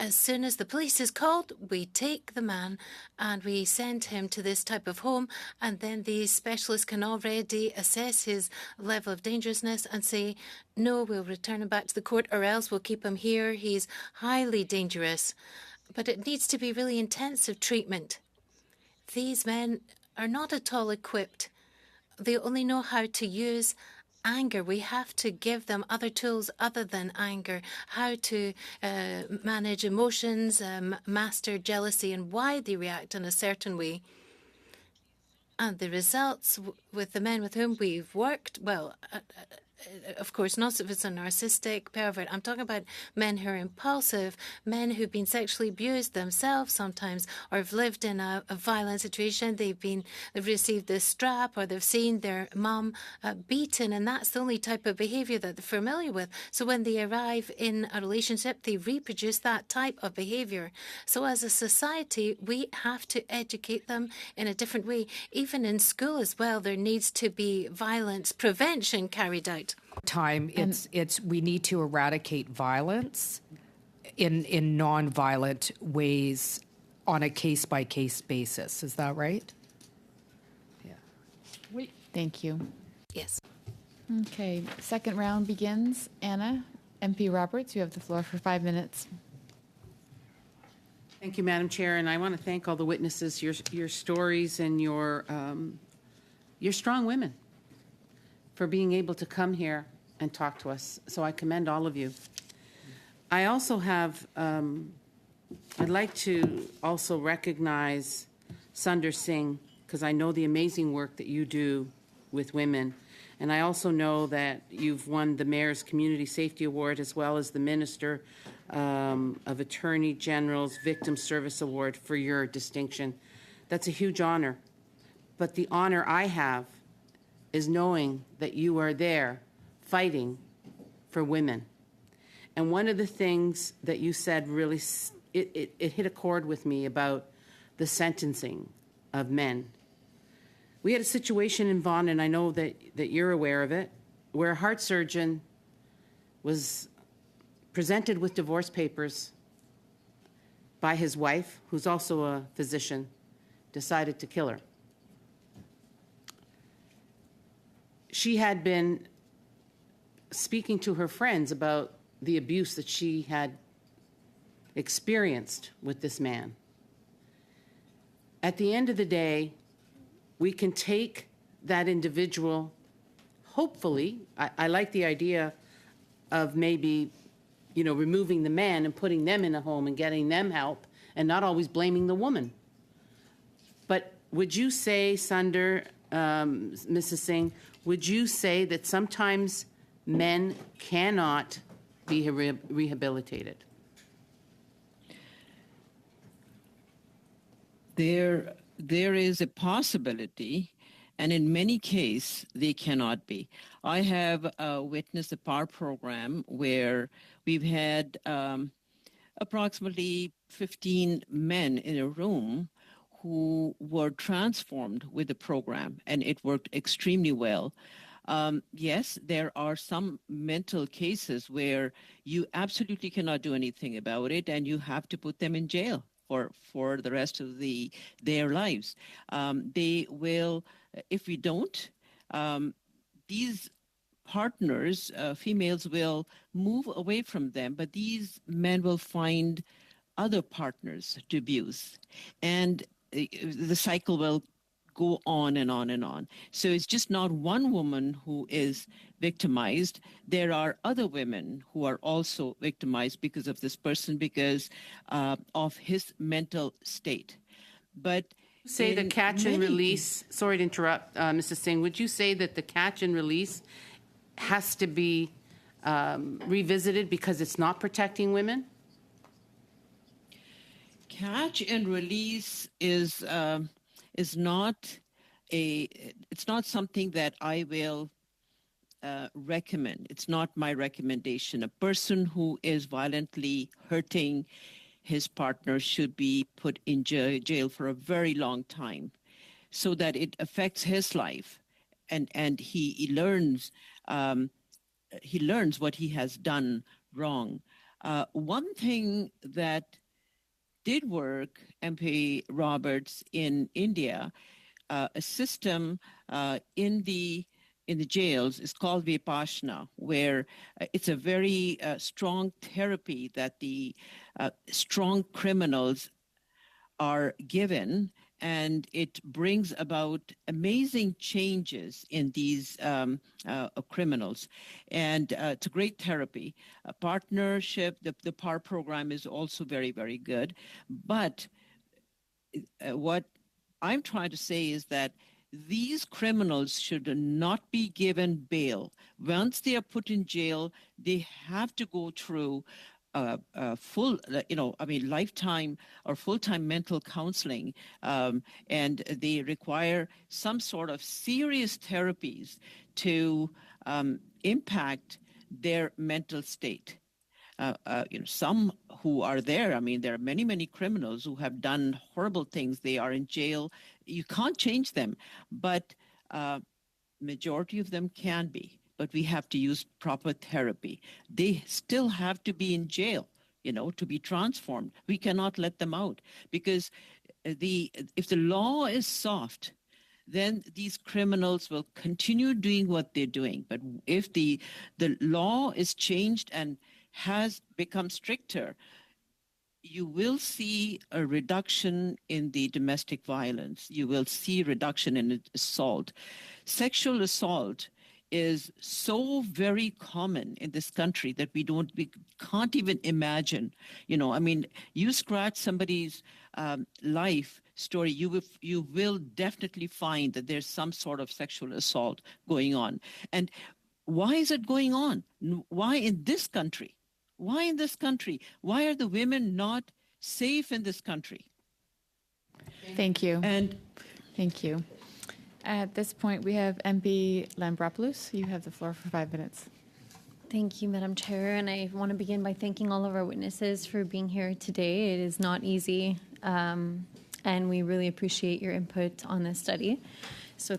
As soon as the police is called, we take the man and we send him to this type of home, and then these specialists can already assess his level of dangerousness and say, no, we'll return him back to the court, or else we'll keep him here. He's highly dangerous. But it needs to be really intensive treatment. These men are not at all equipped. They only know how to use anger. We have to give them other tools other than anger, how to manage emotions, master jealousy, and why they react in a certain way. And the results with the men with whom we've worked, well, of course, not if it's a narcissistic pervert. I'm talking about men who are impulsive, men who've been sexually abused themselves sometimes, or have lived in a violent situation. They've received this strap, or they've seen their mum beaten, and that's the only type of behaviour that they're familiar with. So when they arrive in a relationship, they reproduce that type of behaviour. So as a society, we have to educate them in a different way. Even in school as well, there needs to be violence prevention carried out. Time, it's we need to eradicate violence in non-violent ways on a case-by-case basis. Is that right? Yeah. Thank you. Yes. Okay, second round begins. Anna, MP Roberts, you have the floor for 5 minutes. Thank you, Madam Chair, and I want to thank all the witnesses, your stories and your strong women for being able to come here and talk to us. So I commend all of you. I also have, I'd like to also recognize Sunder Singh, because I know the amazing work that you do with women. And I also know that you've won the Mayor's Community Safety Award as well as the Minister of Attorney General's Victim Service Award for your distinction. That's a huge honor. But the honor I have is knowing that you are there fighting for women. And one of the things that you said really, it hit a chord with me about the sentencing of men. We had a situation in Vaughan, and I know that you're aware of it, where a heart surgeon was presented with divorce papers by his wife, who's also a physician, decided to kill her. She had been speaking to her friends about the abuse that she had experienced with this man. At the end of the day, we can take that individual, hopefully, I like the idea of maybe, removing the man and putting them in a home and getting them help and not always blaming the woman. But would you say, Sunder, Mrs. Singh, would you say that sometimes men cannot be rehabilitated? There is a possibility, and in many cases, they cannot be. I have witnessed a POWER program where we've had approximately 15 men in a room who were transformed with the program, and it worked extremely well. Yes, there are some mental cases where you absolutely cannot do anything about it, and you have to put them in jail for the rest of their lives. They will, if we don't, these partners, females will move away from them, but these men will find other partners to abuse. And the cycle will go on and on and on. So it's just not one woman who is victimized. There are other women who are also victimized because of this person, because of his mental state. But say the catch and release, sorry to interrupt, Mrs. Singh, would you say that the catch and release has to be revisited because it's not protecting women? Catch and release is not it's not something that I will recommend. It's not my recommendation. A person who is violently hurting his partner should be put in jail for a very long time so that it affects his life and he learns what he has done wrong. One thing that did work, MP Roberts, in India, a system in the jails is called Vipassana, where it's a very strong therapy that the strong criminals are given, and it brings about amazing changes in these criminals. And it's a great therapy. A partnership, the POWER program is also very, very good. But what I'm trying to say is that these criminals should not be given bail. Once they are put in jail, they have to go through full, lifetime or full-time mental counseling, and they require some sort of serious therapies to impact their mental state. Some who are there, I mean, there are many, many criminals who have done horrible things. They are in jail. You can't change them, but majority of them can be. But we have to use proper therapy. They still have to be in jail, to be transformed. We cannot let them out because if the law is soft, then these criminals will continue doing what they're doing. But if the law is changed and has become stricter, you will see a reduction in the domestic violence. You will see reduction in assault. Sexual assault is so very common in this country that we can't even imagine. You scratch somebody's life story, you will definitely find that there's some sort of sexual assault going on. And why is it going on? Why in this country? Why in this country? Why are the women not safe in this country? Thank you. And thank you. At this point, we have MP Lambropoulos. You have the floor for 5 minutes. Thank you, Madam Chair. And I want to begin by thanking all of our witnesses for being here today. It is not easy, and we really appreciate your input on this study. So,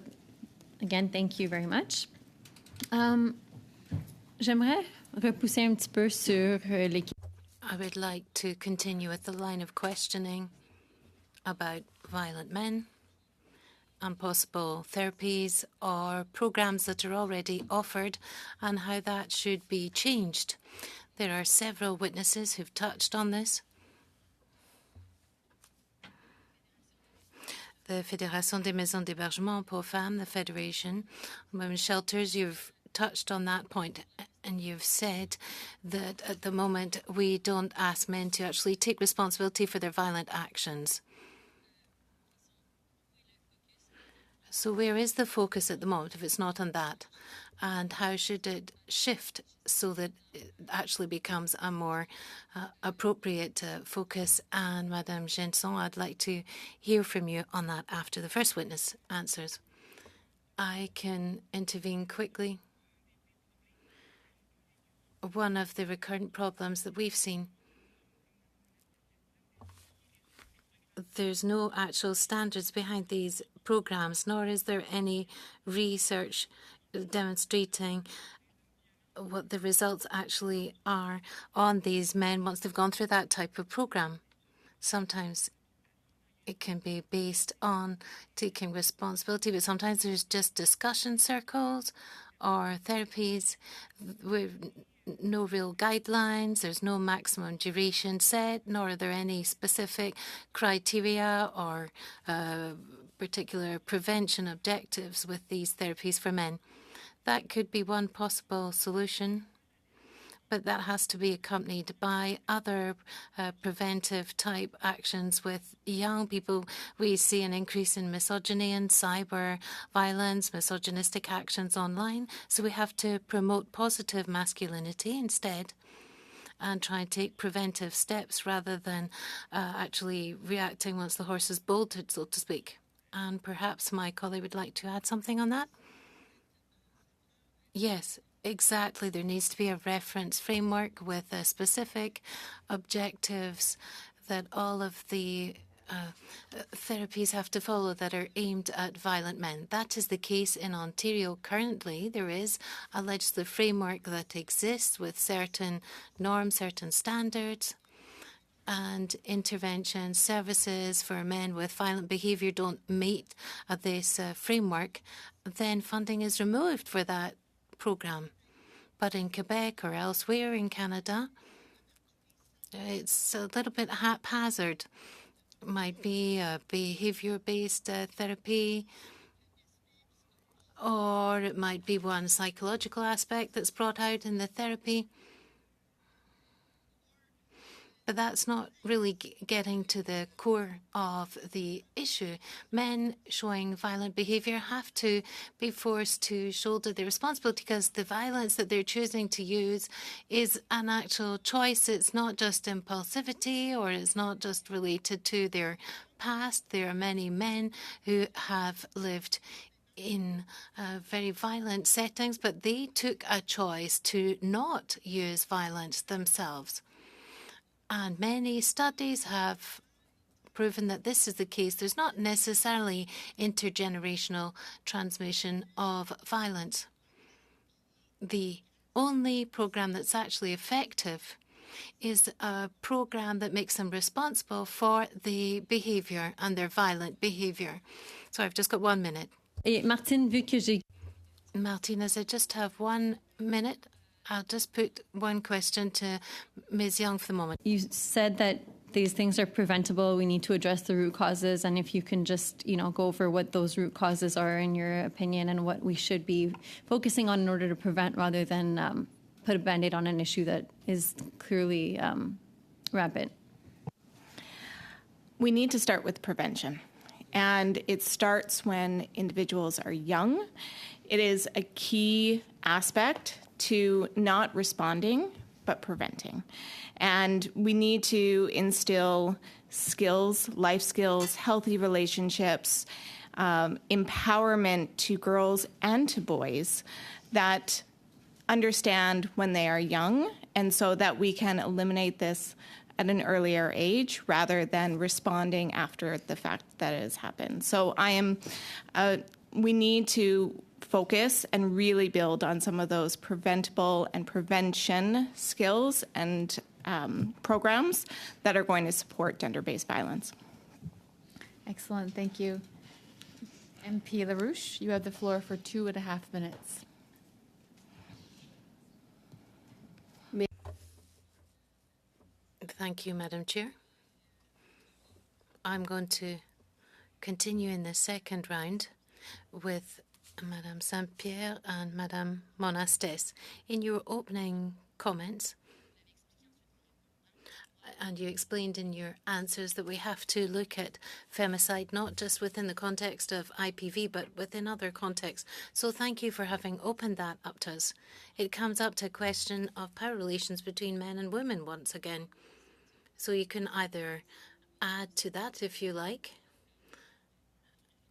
again, thank you very much. J'aimerais repousser un petit peu sur l'équipe. I would like to continue with the line of questioning about violent men and possible therapies or programs that are already offered and how that should be changed. There are several witnesses who've touched on this. The Fédération des Maisons d'Hébergement pour Femmes, the Federation of Women's Shelters, you've touched on that point, and you've said that at the moment we don't ask men to actually take responsibility for their violent actions. So where is the focus at the moment if it's not on that? And how should it shift so that it actually becomes a more appropriate focus? And Madame Genson, I'd like to hear from you on that after the first witness answers. I can intervene quickly. One of the recurrent problems that we've seen, there's no actual standards behind these programs, nor is there any research demonstrating what the results actually are on these men once they've gone through that type of program. Sometimes it can be based on taking responsibility, but sometimes there's just discussion circles or therapies with no real guidelines. There's no maximum duration set, nor are there any specific criteria or particular prevention objectives with these therapies for men. That could be one possible solution, but that has to be accompanied by other preventive type actions with young people. We see an increase in misogyny and cyber violence, misogynistic actions online. So we have to promote positive masculinity instead and try and take preventive steps rather than actually reacting once the horse is bolted, so to speak. And perhaps my colleague would like to add something on that. Yes, exactly. There needs to be a reference framework with specific objectives that all of the therapies have to follow that are aimed at violent men. That is the case in Ontario currently. There is a legislative framework that exists with certain norms, certain standards, and intervention services for men with violent behaviour don't meet this framework, then funding is removed for that programme. But in Quebec or elsewhere in Canada, it's a little bit haphazard. It might be a behaviour-based therapy, or it might be one psychological aspect that's brought out in the therapy. But that's not really getting to the core of the issue. Men showing violent behaviour have to be forced to shoulder the responsibility because the violence that they're choosing to use is an actual choice. It's not just impulsivity, or it's not just related to their past. There are many men who have lived in very violent settings, but they took a choice to not use violence themselves. And many studies have proven that this is the case. There's not necessarily intergenerational transmission of violence. The only program that's actually effective is a program that makes them responsible for the behavior and their violent behavior. So I've just got 1 minute. Martine, vu que j'ai... Martinez, I just have 1 minute. I'll just put one question to Ms. Young for the moment. You said that these things are preventable. We need to address the root causes. And if you can just, go over what those root causes are in your opinion and what we should be focusing on in order to prevent rather than put a Band-Aid on an issue that is clearly rampant. We need to start with prevention. And it starts when individuals are young. It is a key aspect to not responding, but preventing. And we need to instill skills, life skills, healthy relationships, empowerment to girls and to boys that understand when they are young, and so that we can eliminate this at an earlier age rather than responding after the fact that it has happened. So we need to focus and really build on some of those preventable and prevention skills and programs that are going to support gender-based violence. Excellent, thank you. MP LaRouche, you have the floor for 2.5 minutes. Thank you, Madam Chair. I'm going to continue in the second round with Madame Saint-Pierre and Madame Monastes. In your opening comments, and you explained in your answers that we have to look at femicide not just within the context of IPV, but within other contexts. So thank you for having opened that up to us. It comes up to a question of power relations between men and women once again. So you can either add to that if you like,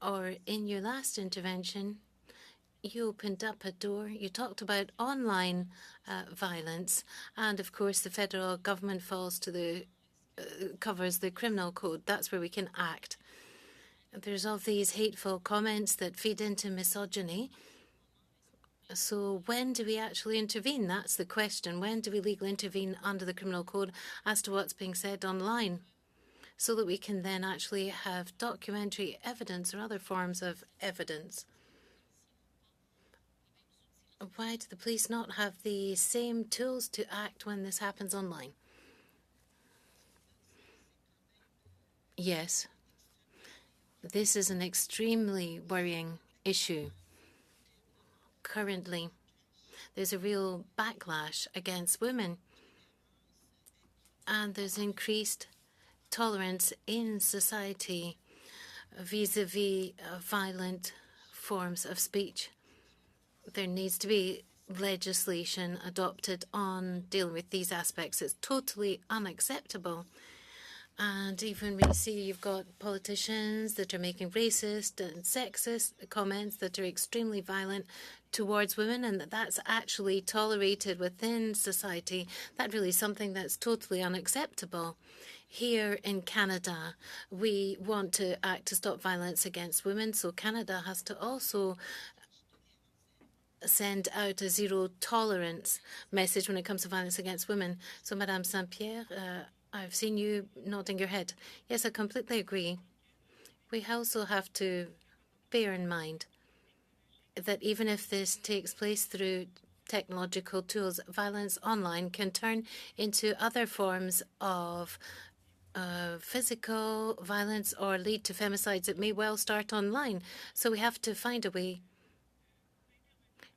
or in your last intervention, you opened up a door. You talked about online violence, and of course the federal government covers the criminal code. That's where we can act. There's all these hateful comments that feed into misogyny. So when do we actually intervene? That's the question. When do we legally intervene under the criminal code as to what's being said online, so that we can then actually have documentary evidence or other forms of evidence? Why do the police not have the same tools to act when this happens online? Yes, this is an extremely worrying issue. Currently, there's a real backlash against women, and there's increased tolerance in society vis-a-vis violent forms of speech. There needs to be legislation adopted on dealing with these aspects. It's totally unacceptable. And even we see you've got politicians that are making racist and sexist comments that are extremely violent towards women, and that's actually tolerated within society. That really is something that's totally unacceptable. Here in Canada, we want to act to stop violence against women, so Canada has to also send out a zero tolerance message when it comes to violence against women. So, Madame Saint-Pierre, I've seen you nodding your head. Yes, I completely agree. We also have to bear in mind that even if this takes place through technological tools, violence online can turn into other forms of physical violence or lead to femicides. It may well start online. So we have to find a way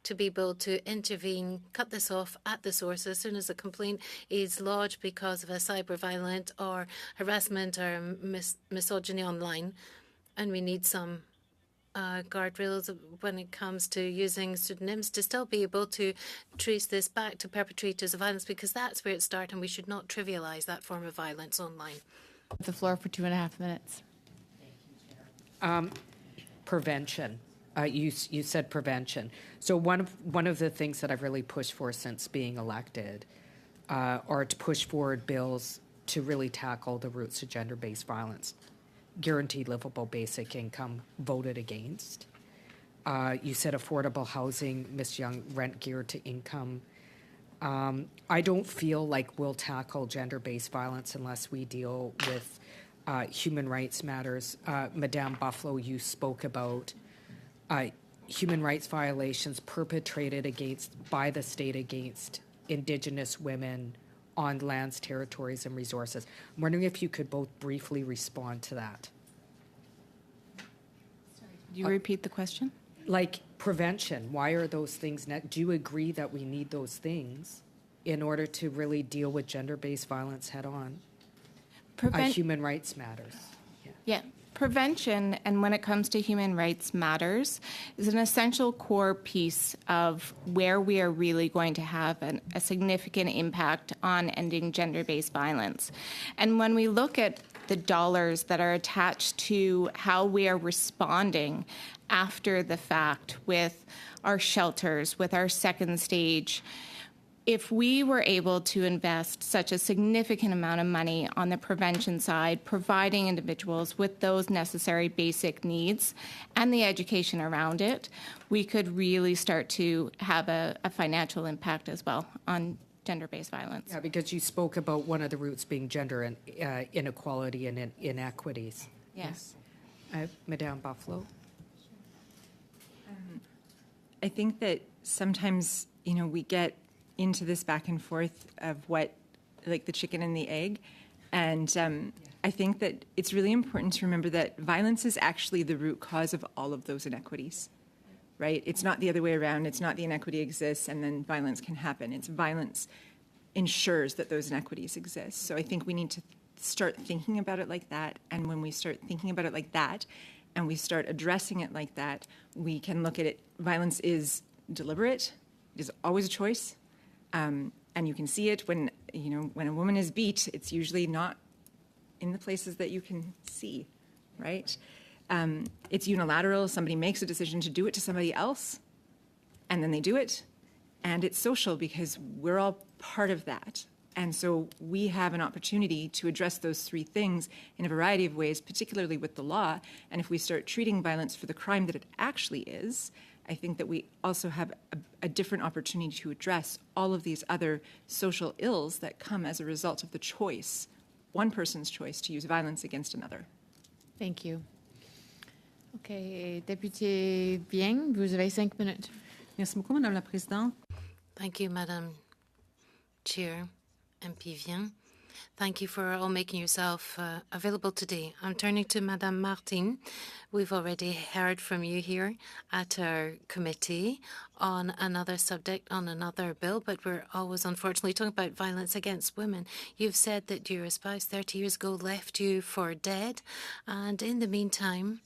to be able to intervene, cut this off at the source as soon as a complaint is lodged because of a cyber violent or harassment or misogyny online. And we need some guardrails when it comes to using pseudonyms to still be able to trace this back to perpetrators of violence, because that's where it started, and we should not trivialize that form of violence online. The floor for 2.5 minutes. Prevention. You said prevention. So one of the things that I've really pushed for since being elected are to push forward bills to really tackle the roots of gender-based violence. Guaranteed livable basic income, voted against. You said affordable housing, Ms. Young, rent geared to income. I don't feel like we'll tackle gender-based violence unless we deal with human rights matters. Madame Buffalo, you spoke about human rights violations perpetrated by the state against Indigenous women on lands, territories, and resources. I'm wondering if you could both briefly respond to that. Do you repeat the question? Like prevention, why are those things do you agree that we need those things in order to really deal with gender-based violence head on? Human rights matters. Yeah. Prevention, and when it comes to human rights matters, is an essential core piece of where we are really going to have a significant impact on ending gender-based violence. And when we look at the dollars that are attached to how we are responding after the fact with our shelters, with our second stage, if we were able to invest such a significant amount of money on the prevention side, providing individuals with those necessary basic needs and the education around it, we could really start to have a financial impact as well on gender-based violence. Yeah, because you spoke about one of the roots being gender and inequality and inequities. Yes. Madame Buffalo? I think that sometimes, we get into this back and forth of what, like the chicken and the egg. And I think that it's really important to remember that violence is actually the root cause of all of those inequities, right? It's not the other way around. It's not the inequity exists and then violence can happen. It's violence ensures that those inequities exist. So I think we need to start thinking about it like that. And when we start thinking about it like that, and we start addressing it like that, we can look at it. Violence is deliberate. It is always a choice. And you can see it when a woman is beat, it's usually not in the places that you can see, right? It's unilateral. Somebody makes a decision to do it to somebody else, and then they do it. And it's social because we're all part of that. And so we have an opportunity to address those three things in a variety of ways, particularly with the law. And if we start treating violence for the crime that it actually is, I think that we also have a different opportunity to address all of these other social ills that come as a result of the choice, one person's choice to use violence against another. Thank you. Okay, député Vieng, vous avez 5 minutes. Merci beaucoup, Madame la Présidente. Thank you, Madam Chair, MP Vieng. Thank you for all making yourself available today. I'm turning to Madame Martin. We've already heard from you here at our committee on another subject, on another bill, but we're always unfortunately talking about violence against women. You've said that your spouse 30 years ago left you for dead, and in the meantime,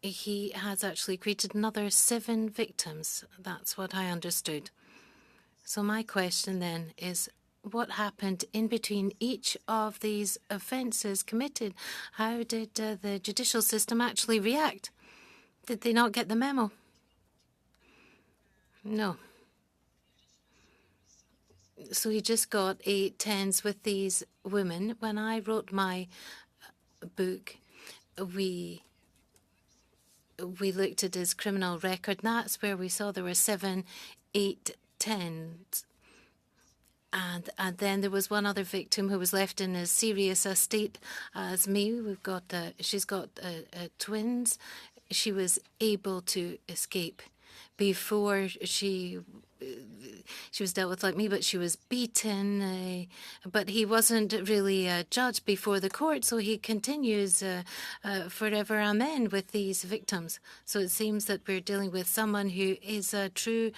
he has actually created another 7 victims. That's what I understood. So my question then is, what happened in between each of these offences committed? How did the judicial system actually react? Did they not get the memo? No. So he just got 8/10s with these women. When I wrote my book, we looked at his criminal record, and that's where we saw there were 7 8/10s. And then there was one other victim who was left in as serious a state as me. She's got twins. She was able to escape before she she was dealt with like me, but she was beaten. But he wasn't really judged before the court, so he continues forever, amen, with these victims. So it seems that we're dealing with someone who is a true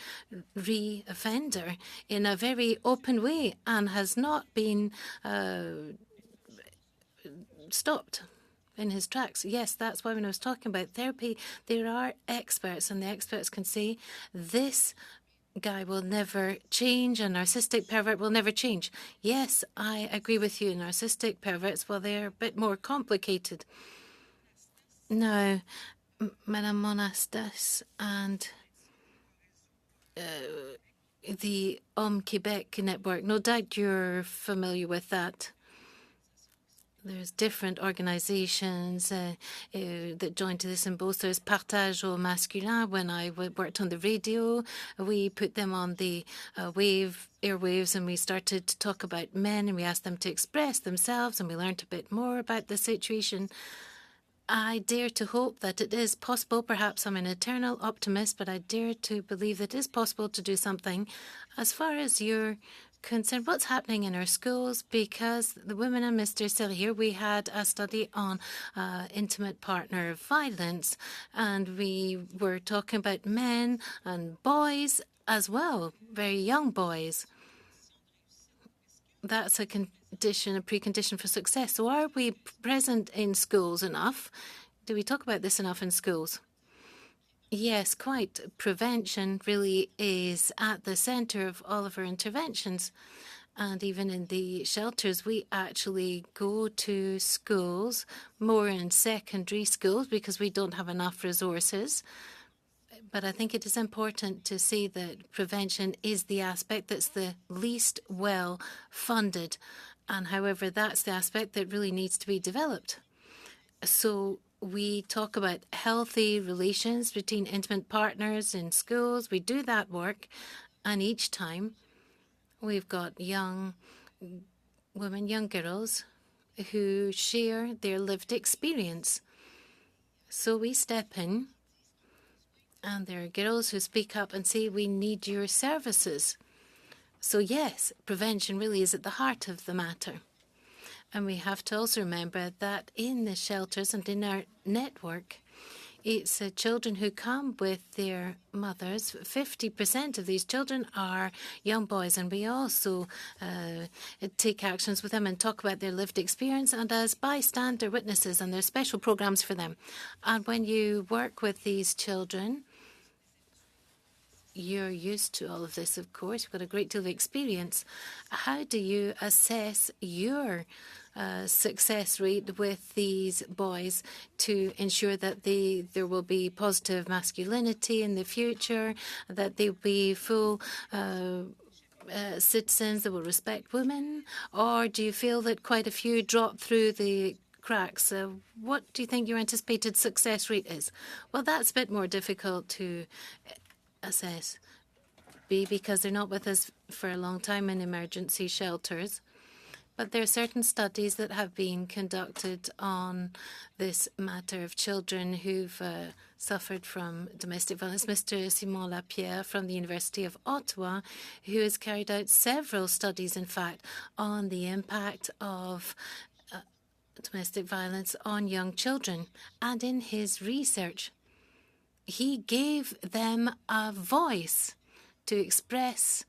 re-offender in a very open way and has not been stopped in his tracks. Yes, that's why when I was talking about therapy, there are experts, and the experts can say this guy will never change, a narcissistic pervert will never change. Yes, I agree with you. Narcissistic perverts, well, they're a bit more complicated. Now, Madame Monastas and the Quebec network, no doubt you're familiar with that. There's different organizations that joined to this in both. There's Partage au Masculin. When I worked on the radio, we put them on the airwaves, and we started to talk about men, and we asked them to express themselves, and we learned a bit more about the situation. I dare to hope that it is possible. Perhaps I'm an eternal optimist, but I dare to believe that it is possible to do something. As far as you're concerned, what's happening in our schools, because the women and Mr. Sir here, we had a study on intimate partner violence, and we were talking about men and boys as well, very young boys. That's a precondition for success. So are we present in schools enough? Do we talk about this enough in schools? Yes, quite. Prevention really is at the centre of all of our interventions. And even in the shelters, we actually go to schools, more in secondary schools, because we don't have enough resources. But I think it is important to see that prevention is the aspect that's the least well funded. And however, that's the aspect that really needs to be developed. So we talk about healthy relations between intimate partners in schools. We do that work, and each time we've got young women, young girls who share their lived experience. So we step in, and there are girls who speak up and say, we need your services. So yes, prevention really is at the heart of the matter. And we have to also remember that in the shelters and in our network, it's children who come with their mothers. 50% of these children are young boys, and we also take actions with them and talk about their lived experience and as bystander witnesses, and there's special programs for them. And when you work with these children, you're used to all of this, of course. You've got a great deal of experience. How do you assess your success rate with these boys to ensure that there will be positive masculinity in the future, that they'll be full citizens that will respect women? Or do you feel that quite a few drop through the cracks? What do you think your anticipated success rate is? Well, that's a bit more difficult to assess, because they're not with us for a long time in emergency shelters. But there are certain studies that have been conducted on this matter of children who've suffered from domestic violence. Mr. Simon Lapierre from the University of Ottawa, who has carried out several studies, in fact, on the impact of domestic violence on young children. And in his research, he gave them a voice to express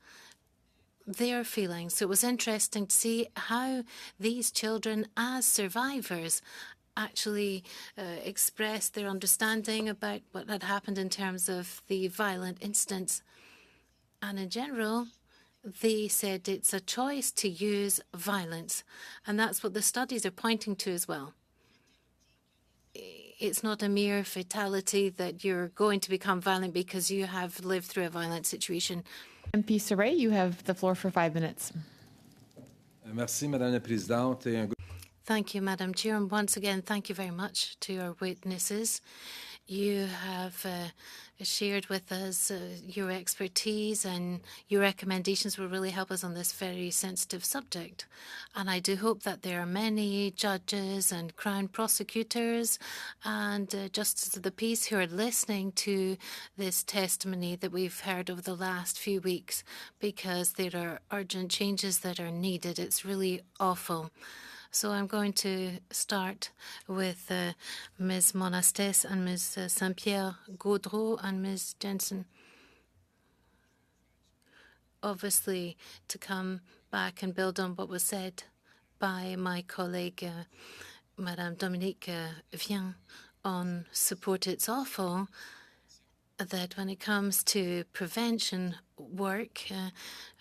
their feelings. So it was interesting to see how these children, as survivors, actually expressed their understanding about what had happened in terms of the violent incidents. And in general, they said it's a choice to use violence. And that's what the studies are pointing to as well. It's not a mere fatality that you're going to become violent because you have lived through a violent situation. MP Saray, you have the floor for 5 minutes. Merci, Madame la Présidente. Thank you, Madam Chair. And once again, thank you very much to our witnesses. You have shared with us your expertise, and your recommendations will really help us on this very sensitive subject. And I do hope that there are many judges and Crown prosecutors and justices of the peace who are listening to this testimony that we've heard over the last few weeks, because there are urgent changes that are needed. It's really awful. So I'm going to start with Ms. Monastes and Ms. Saint-Pierre Gaudreau and Ms. Jensen. Obviously, to come back and build on what was said by my colleague, Madame Dominique Vien, on support. It's awful that when it comes to prevention work,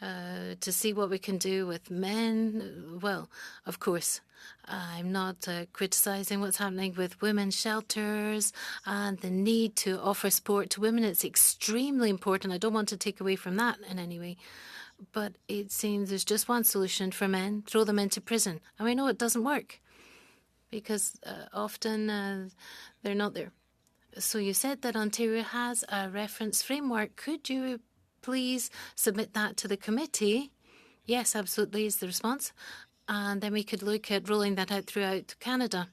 to see what we can do with men, well, of course, I'm not criticizing what's happening with women's shelters and the need to offer support to women. It's extremely important. I don't want to take away from that in any way. But it seems there's just one solution for men: throw them into prison. And we know it doesn't work, because often they're not there. So you said that Ontario has a reference framework. Could you please submit that to the committee? Yes, absolutely, is the response. And then we could look at rolling that out throughout Canada.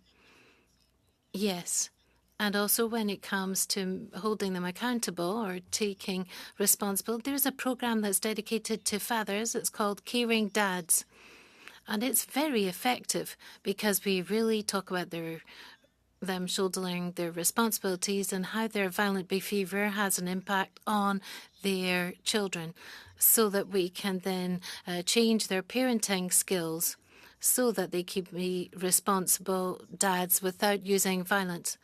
Yes. And also when it comes to holding them accountable or taking responsibility, there's a program that's dedicated to fathers. It's called Caring Dads. And it's very effective, because we really talk about them shouldering their responsibilities and how their violent behaviour has an impact on their children, so that we can then change their parenting skills so that they can be responsible dads without using violence.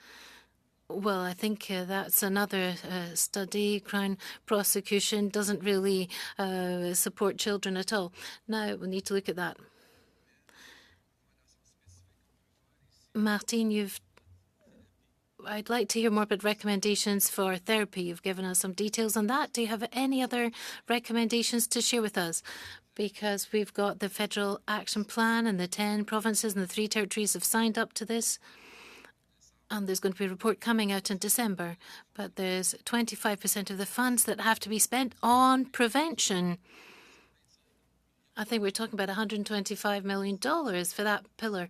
Well, I think that's another study. Crown prosecution doesn't really support children at all. Now, we need to look at that. Martine, I'd like to hear more about recommendations for therapy. You've given us some details on that. Do you have any other recommendations to share with us? Because we've got the Federal Action Plan, and the 10 provinces and the 3 territories have signed up to this. And there's going to be a report coming out in December. But there's 25% of the funds that have to be spent on prevention. I think we're talking about $125 million for that pillar.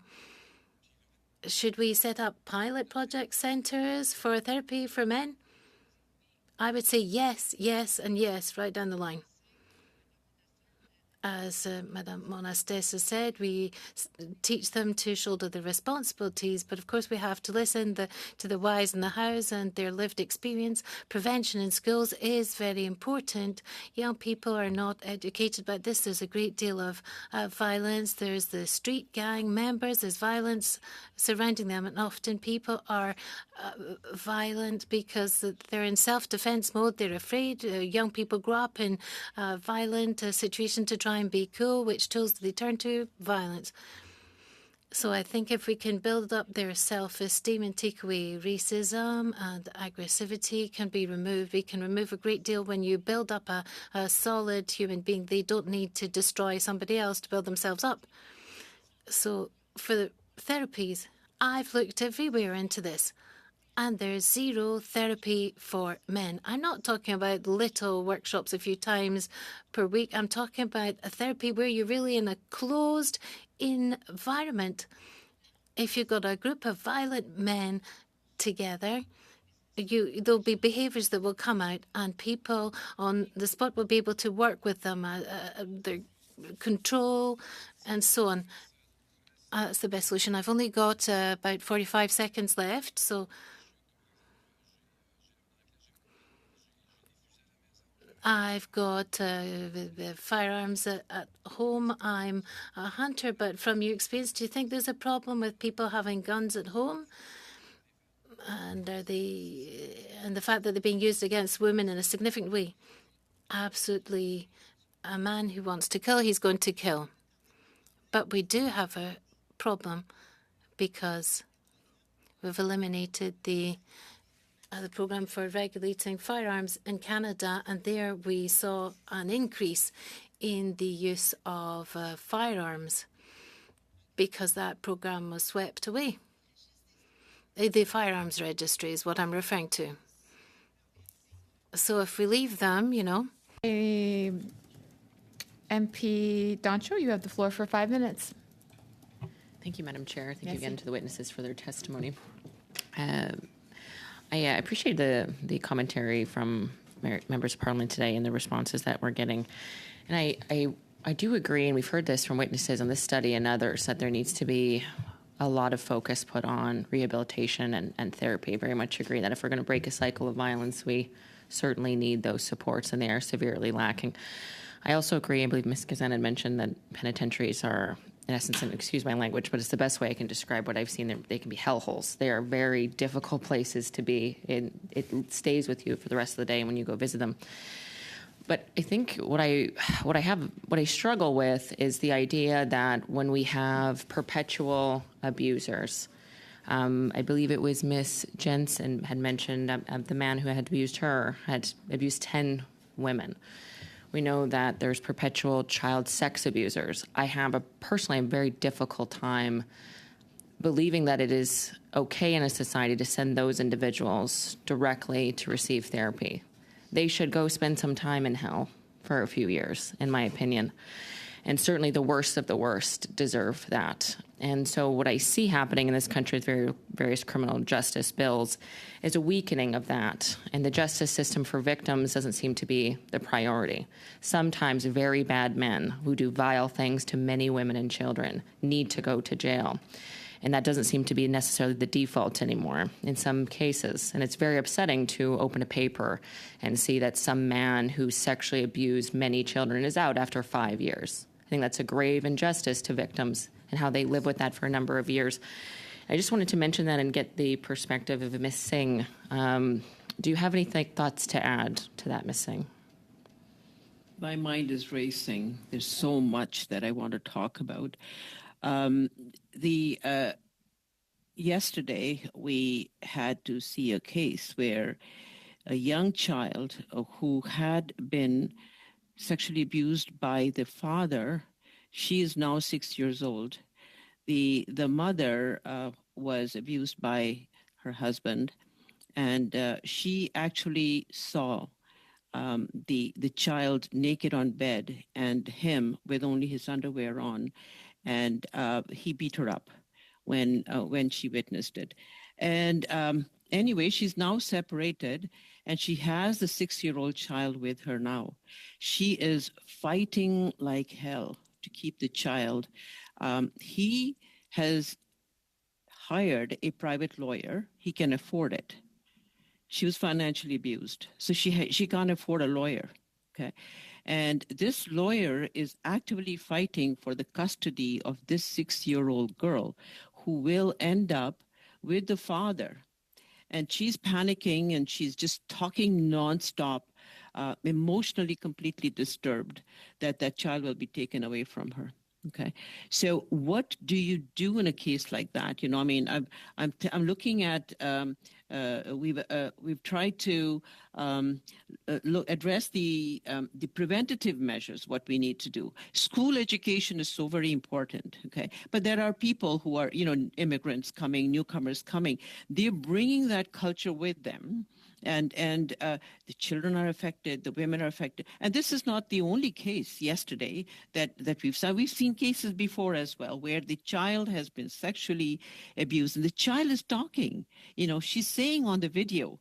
Should we set up pilot project centres for therapy for men? I would say yes, yes, and yes, right down the line. As Madame Monastes has said, we teach them to shoulder the responsibilities, but of course we have to listen to the whys and the hows and their lived experience. Prevention in schools is very important. Young people are not educated about this. There's a great deal of violence. There's the street gang members. There's violence surrounding them, and often people are violent because they're in self-defense mode. They're afraid. Young people grow up in violent situations to try and be cool. Which tools do they turn to? Violence. So I think if we can build up their self-esteem and take away racism and aggressivity can be removed, we can remove a great deal. When you build up a solid human being, they don't need to destroy somebody else to build themselves up. So for the therapies, I've looked everywhere into this, and there's zero therapy for men. I'm not talking about little workshops a few times per week. I'm talking about a therapy where you're really in a closed environment. If you've got a group of violent men together, there'll be behaviours that will come out, and people on the spot will be able to work with them, their control and so on. That's the best solution. I've only got about 45 seconds left, so I've got firearms at home. I'm a hunter, but from your experience, do you think there's a problem with people having guns at home? And the fact that they're being used against women in a significant way? Absolutely. A man who wants to kill, he's going to kill. But we do have a problem because we've eliminated the program for regulating firearms in Canada, and there we saw an increase in the use of firearms because that program was swept away. The firearms registry is what I'm referring to. So if we leave them, MP Doncho, you have the floor for 5 minutes. Thank you, Madam Chair. Thank you Merci. again to the witnesses for their testimony. I appreciate the commentary from members of Parliament today and the responses that we're getting. And I do agree, and we've heard this from witnesses on this study and others, that there needs to be a lot of focus put on rehabilitation and therapy. I very much agree that if we're going to break a cycle of violence, we certainly need those supports, and they are severely lacking. I also agree, I believe Ms. Kazan had mentioned that penitentiaries are, in essence, and excuse my language, but it's the best way I can describe what I've seen. They can be hellholes. They are very difficult places to be. It stays with you for the rest of the day when you go visit them. But I think what I struggle with is the idea that when we have perpetual abusers, I believe it was Miss Jensen had mentioned the man who had abused her had abused 10 women. We know that there's perpetual child sex abusers. I have a very difficult time believing that it is okay in a society to send those individuals directly to receive therapy. They should go spend some time in hell for a few years, in my opinion. And certainly the worst of the worst deserve that. And so what I see happening in this country with various criminal justice bills is a weakening of that. And the justice system for victims doesn't seem to be the priority. Sometimes very bad men who do vile things to many women and children need to go to jail. And that doesn't seem to be necessarily the default anymore in some cases. And it's very upsetting to open a paper and see that some man who sexually abused many children is out after 5 years. I think that's a grave injustice to victims and how they live with that for a number of years. I just wanted to mention that and get the perspective of Ms. Singh. Do you have any thoughts to add to that, Ms. Singh? My mind is racing. There's so much that I want to talk about. Yesterday, we had to see a case where a young child who had been sexually abused by the father, she is now 6 years old. The mother was abused by her husband, and she actually saw the child naked on bed and him with only his underwear on, and he beat her up when she witnessed it. And anyway, she's now separated, and she has the 6-year-old child with her now. She is fighting like hell to keep the child. He has hired a private lawyer. He can afford it. She was financially abused, so she can't afford a lawyer. Okay. And this lawyer is actively fighting for the custody of this 6-year-old girl who will end up with the father. And she's panicking and she's just talking nonstop, emotionally completely disturbed that that child will be taken away from her. Okay, so what do you do in a case like that? You know, I mean, I'm looking at we've tried to address the preventative measures. What we need to do. School education is so very important. Okay, but there are people who are immigrants coming, newcomers coming. They're bringing that culture with them. And the children are affected, the women are affected. And this is not the only case yesterday that we've seen. We've seen cases before as well where the child has been sexually abused and the child is talking. She's saying on the video,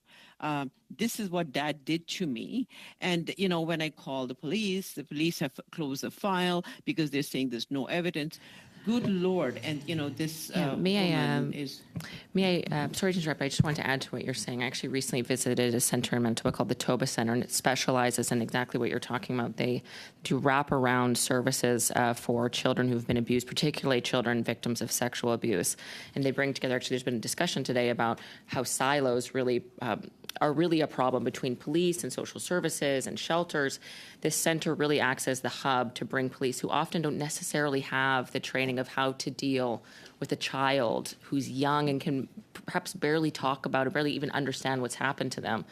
this is what dad did to me. And, when I call the police have closed the file because they're saying there's no evidence. Good Lord. And, this woman is... May I, sorry to interrupt, I just wanted to add to what you're saying. I actually recently visited a center in Manitoba called the Toba Center, and it specializes in exactly what you're talking about. They do wraparound services for children who've been abused, particularly children victims of sexual abuse. And they bring together, actually, there's been a discussion today about how silos really are really a problem between police and social services and shelters. This center really acts as the hub to bring police who often don't necessarily have the training of how to deal with a child who's young and can perhaps barely talk about it, barely even understand what's happened to them.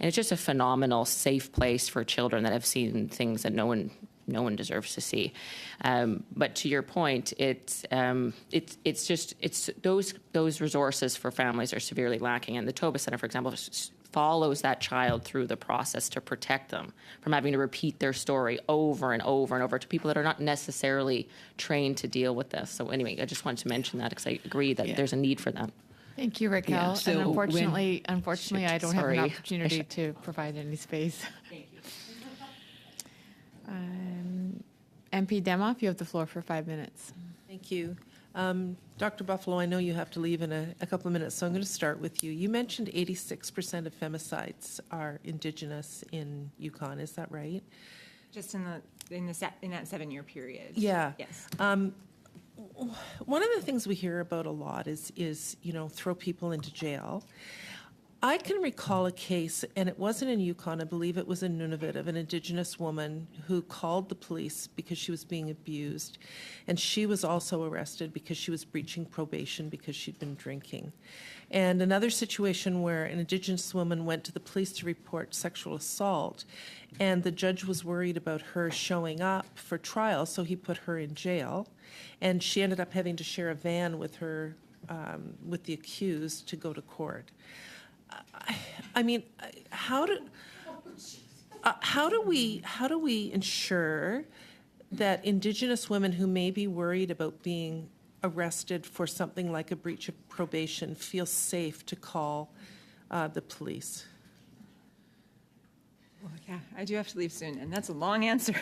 And it's just a phenomenal, safe place for children that have seen things that no one no one deserves to see. But to your point, it's those resources for families are severely lacking. And the Toba Center, for example, follows that child through the process to protect them from having to repeat their story over and over and over to people that are not necessarily trained to deal with this. So anyway, I just wanted to mention that because I agree that there's a need for that. Thank you, Raquel. Yeah, so and unfortunately, Shoot, I don't sorry. have an opportunity to provide any space. Thank you. MP Demoff, you have the floor for 5 minutes. Thank you. Dr. Buffalo, I know you have to leave in a couple of minutes, so I'm going to start with you. You mentioned 86% of femicides are Indigenous in Yukon. Is that right? Just in that 7-year period. Yeah. Yes. One of the things we hear about a lot is throw people into jail. I can recall a case, and it wasn't in Yukon, I believe it was in Nunavut, of an Indigenous woman who called the police because she was being abused, and she was also arrested because she was breaching probation because she'd been drinking. And another situation where an Indigenous woman went to the police to report sexual assault, and the judge was worried about her showing up for trial, so he put her in jail, and she ended up having to share a van with her, with the accused to go to court. I mean, how do we ensure that Indigenous women who may be worried about being arrested for something like a breach of probation feel safe to call the police? Well, yeah, I do have to leave soon, and that's a long answer.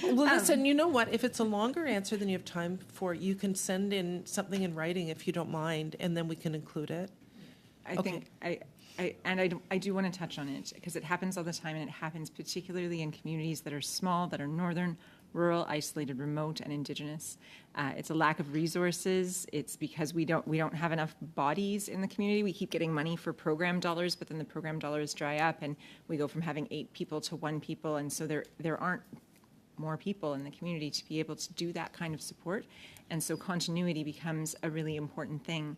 Well, listen, you know what? If it's a longer answer than you have time for, you can send in something in writing if you don't mind, and then we can include it. I think I do want to touch on it because it happens all the time, and it happens particularly in communities that are small, that are northern, rural, isolated, remote, and Indigenous. It's a lack of resources. It's because we don't have enough bodies in the community. We keep getting money for program dollars, but then the program dollars dry up, and we go from having 8 people to 1 people, and so there aren't more people in the community to be able to do that kind of support. And so continuity becomes a really important thing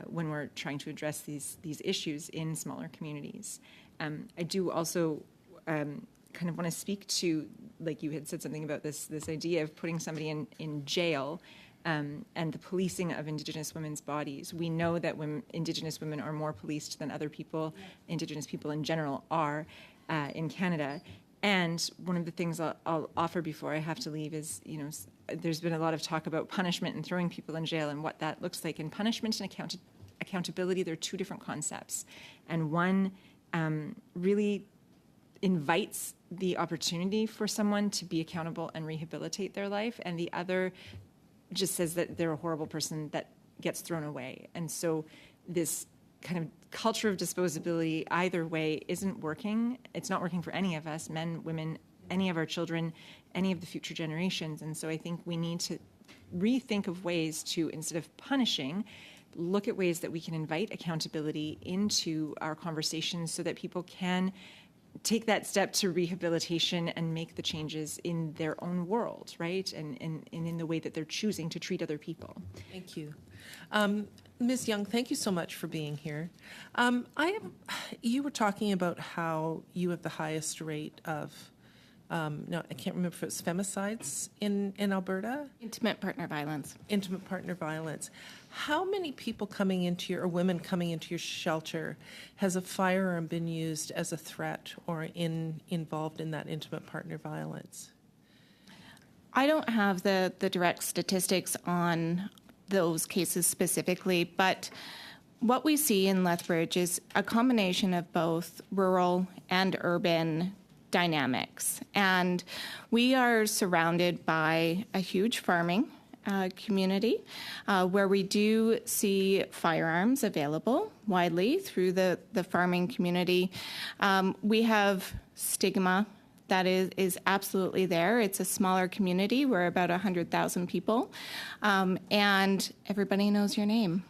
when we're trying to address these issues in smaller communities. I do also kind of want to speak to, like you had said something about this idea of putting somebody in jail and the policing of Indigenous women's bodies. We know that Indigenous women are more policed than other people, Indigenous people in general are in Canada. And one of the things I'll offer before I have to leave is, there's been a lot of talk about punishment and throwing people in jail and what that looks like. And punishment and accountability, they're 2 different concepts. And one really invites the opportunity for someone to be accountable and rehabilitate their life. And the other just says that they're a horrible person that gets thrown away. And so this kind of culture of disposability either way isn't working. It's not working for any of us, men, women, any of our children, any of the future generations. And so I think we need to rethink of ways to, instead of punishing, look at ways that we can invite accountability into our conversations so that people can take that step to rehabilitation and make the changes in their own world, right? And in the way that they're choosing to treat other people. Thank you. Ms. Young, thank you so much for being here. You were talking about how you have the highest rate of, no, I can't remember if it was femicides in Alberta? Intimate partner violence. Intimate partner violence. How many people or women coming into your shelter has a firearm been used as a threat or involved in that intimate partner violence? I don't have the direct statistics on those cases specifically, but what we see in Lethbridge is a combination of both rural and urban dynamics. And we are surrounded by a huge farming community where we do see firearms available widely through the farming community. We have stigma that is absolutely there. It's a smaller community. We're about 100,000 people, and everybody knows your name.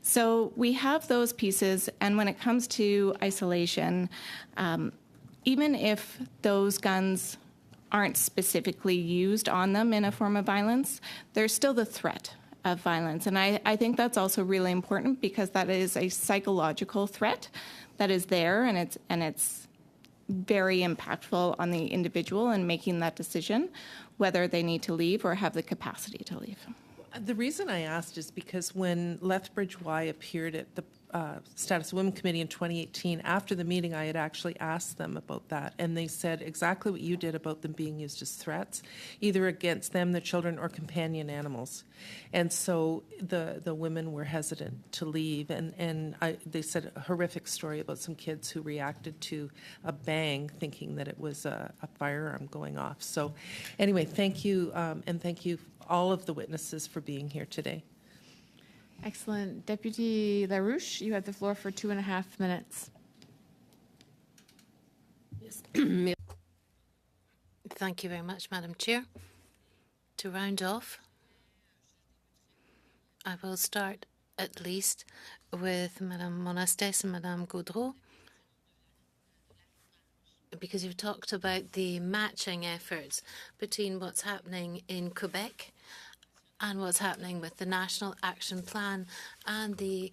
So we have those pieces, and when it comes to isolation, even if those guns aren't specifically used on them in a form of violence, there's still the threat of violence. And I think that's also really important because that is a psychological threat that is there, and it's very impactful on the individual in making that decision, whether they need to leave or have the capacity to leave. The reason I asked is because when Lethbridge Y appeared at the Status of Women Committee in 2018, after the meeting, I had actually asked them about that, and they said exactly what you did about them being used as threats, either against them, their children, or companion animals. And so the women were hesitant to leave, and they said a horrific story about some kids who reacted to a bang thinking that it was a firearm going off. So anyway, thank you, and thank you all of the witnesses for being here today. Excellent. Deputy LaRouche, you have the floor for 2.5 minutes. Thank you very much, Madam Chair. To round off, I will start at least with Madame Monastes and Madame Gaudreau, because you've talked about the matching efforts between what's happening in Quebec and what's happening with the National Action Plan, and the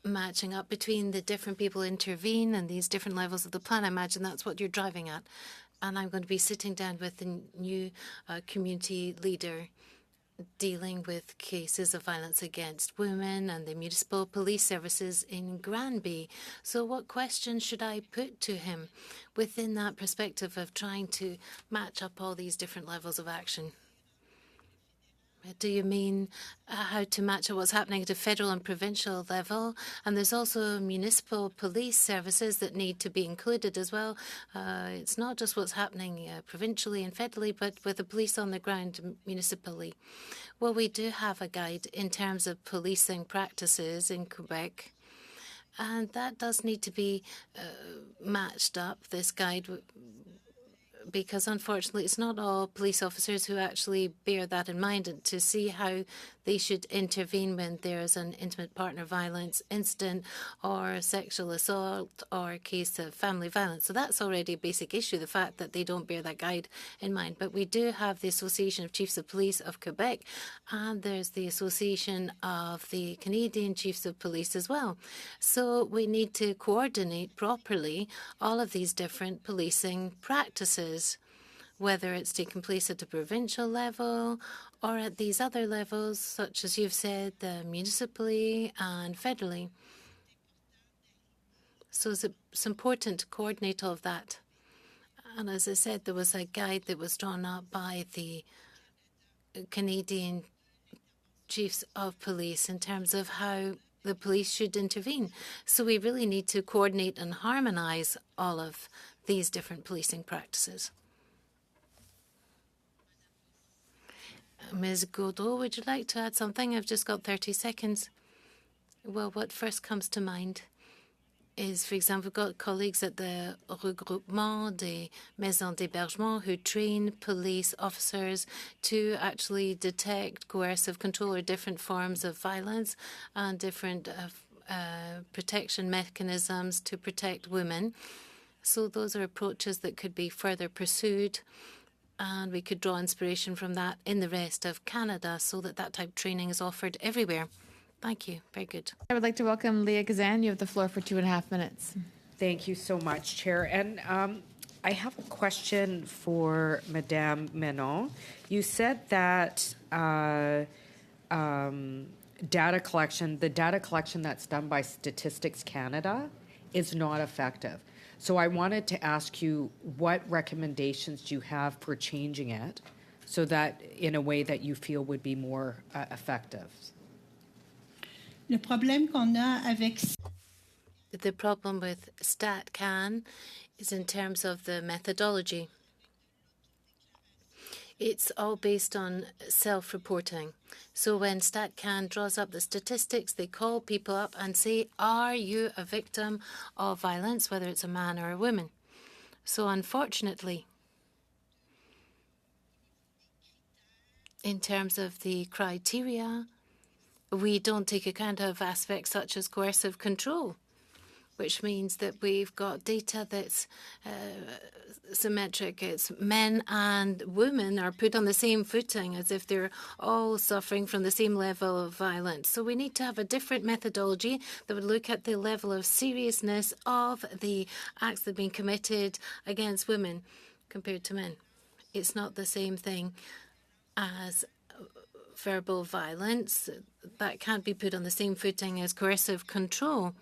matching up between the different people intervene and these different levels of the plan. I imagine that's what you're driving at. And I'm going to be sitting down with the new community leader dealing with cases of violence against women and the municipal police services in Granby. So what questions should I put to him within that perspective of trying to match up all these different levels of action? Do you mean how to match up what's happening at a federal and provincial level? And there's also municipal police services that need to be included as well. It's not just what's happening provincially and federally, but with the police on the ground municipally. Well, we do have a guide in terms of policing practices in Quebec, and that does need to be matched up, this guide, because unfortunately it's not all police officers who actually bear that in mind, and to see how they should intervene when there's an intimate partner violence incident or sexual assault or a case of family violence. So that's already a basic issue, the fact that they don't bear that guide in mind. But we do have the Association of Chiefs of Police of Quebec, and there's the Association of the Canadian Chiefs of Police as well. So we need to coordinate properly all of these different policing practices, whether it's taking place at the provincial level or at these other levels, such as you've said, municipally and federally. So it's important to coordinate all of that. And as I said, there was a guide that was drawn up by the Canadian Chiefs of Police in terms of how the police should intervene. So we really need to coordinate and harmonize all of these different policing practices. Ms. Gaudreau, would you like to add something? I've just got 30 seconds. Well, what first comes to mind is, for example, we've got colleagues at the Regroupement des Maisons d'Hébergement who train police officers to actually detect coercive control or different forms of violence and different protection mechanisms to protect women. So those are approaches that could be further pursued, and we could draw inspiration from that in the rest of Canada so that that type of training is offered everywhere. Thank you. Very good. I would like to welcome Leah Gazan. You have the floor for 2.5 minutes. Thank you so much, Chair. And I have a question for Madame Menon. You said that the data collection that's done by Statistics Canada is not effective. So I wanted to ask you, what recommendations do you have for changing it so that in a way that you feel would be more effective? The problem with StatCan is in terms of the methodology. It's all based on self-reporting. So when StatCan draws up the statistics, they call people up and say, are you a victim of violence, whether it's a man or a woman? So unfortunately, in terms of the criteria, we don't take account of aspects such as coercive control. which means that we've got data that's symmetric. It's men and women are put on the same footing as if they're all suffering from the same level of violence. So we need to have a different methodology that would look at the level of seriousness of the acts that have been committed against women compared to men. It's not the same thing as verbal violence. That can't be put on the same footing as coercive control.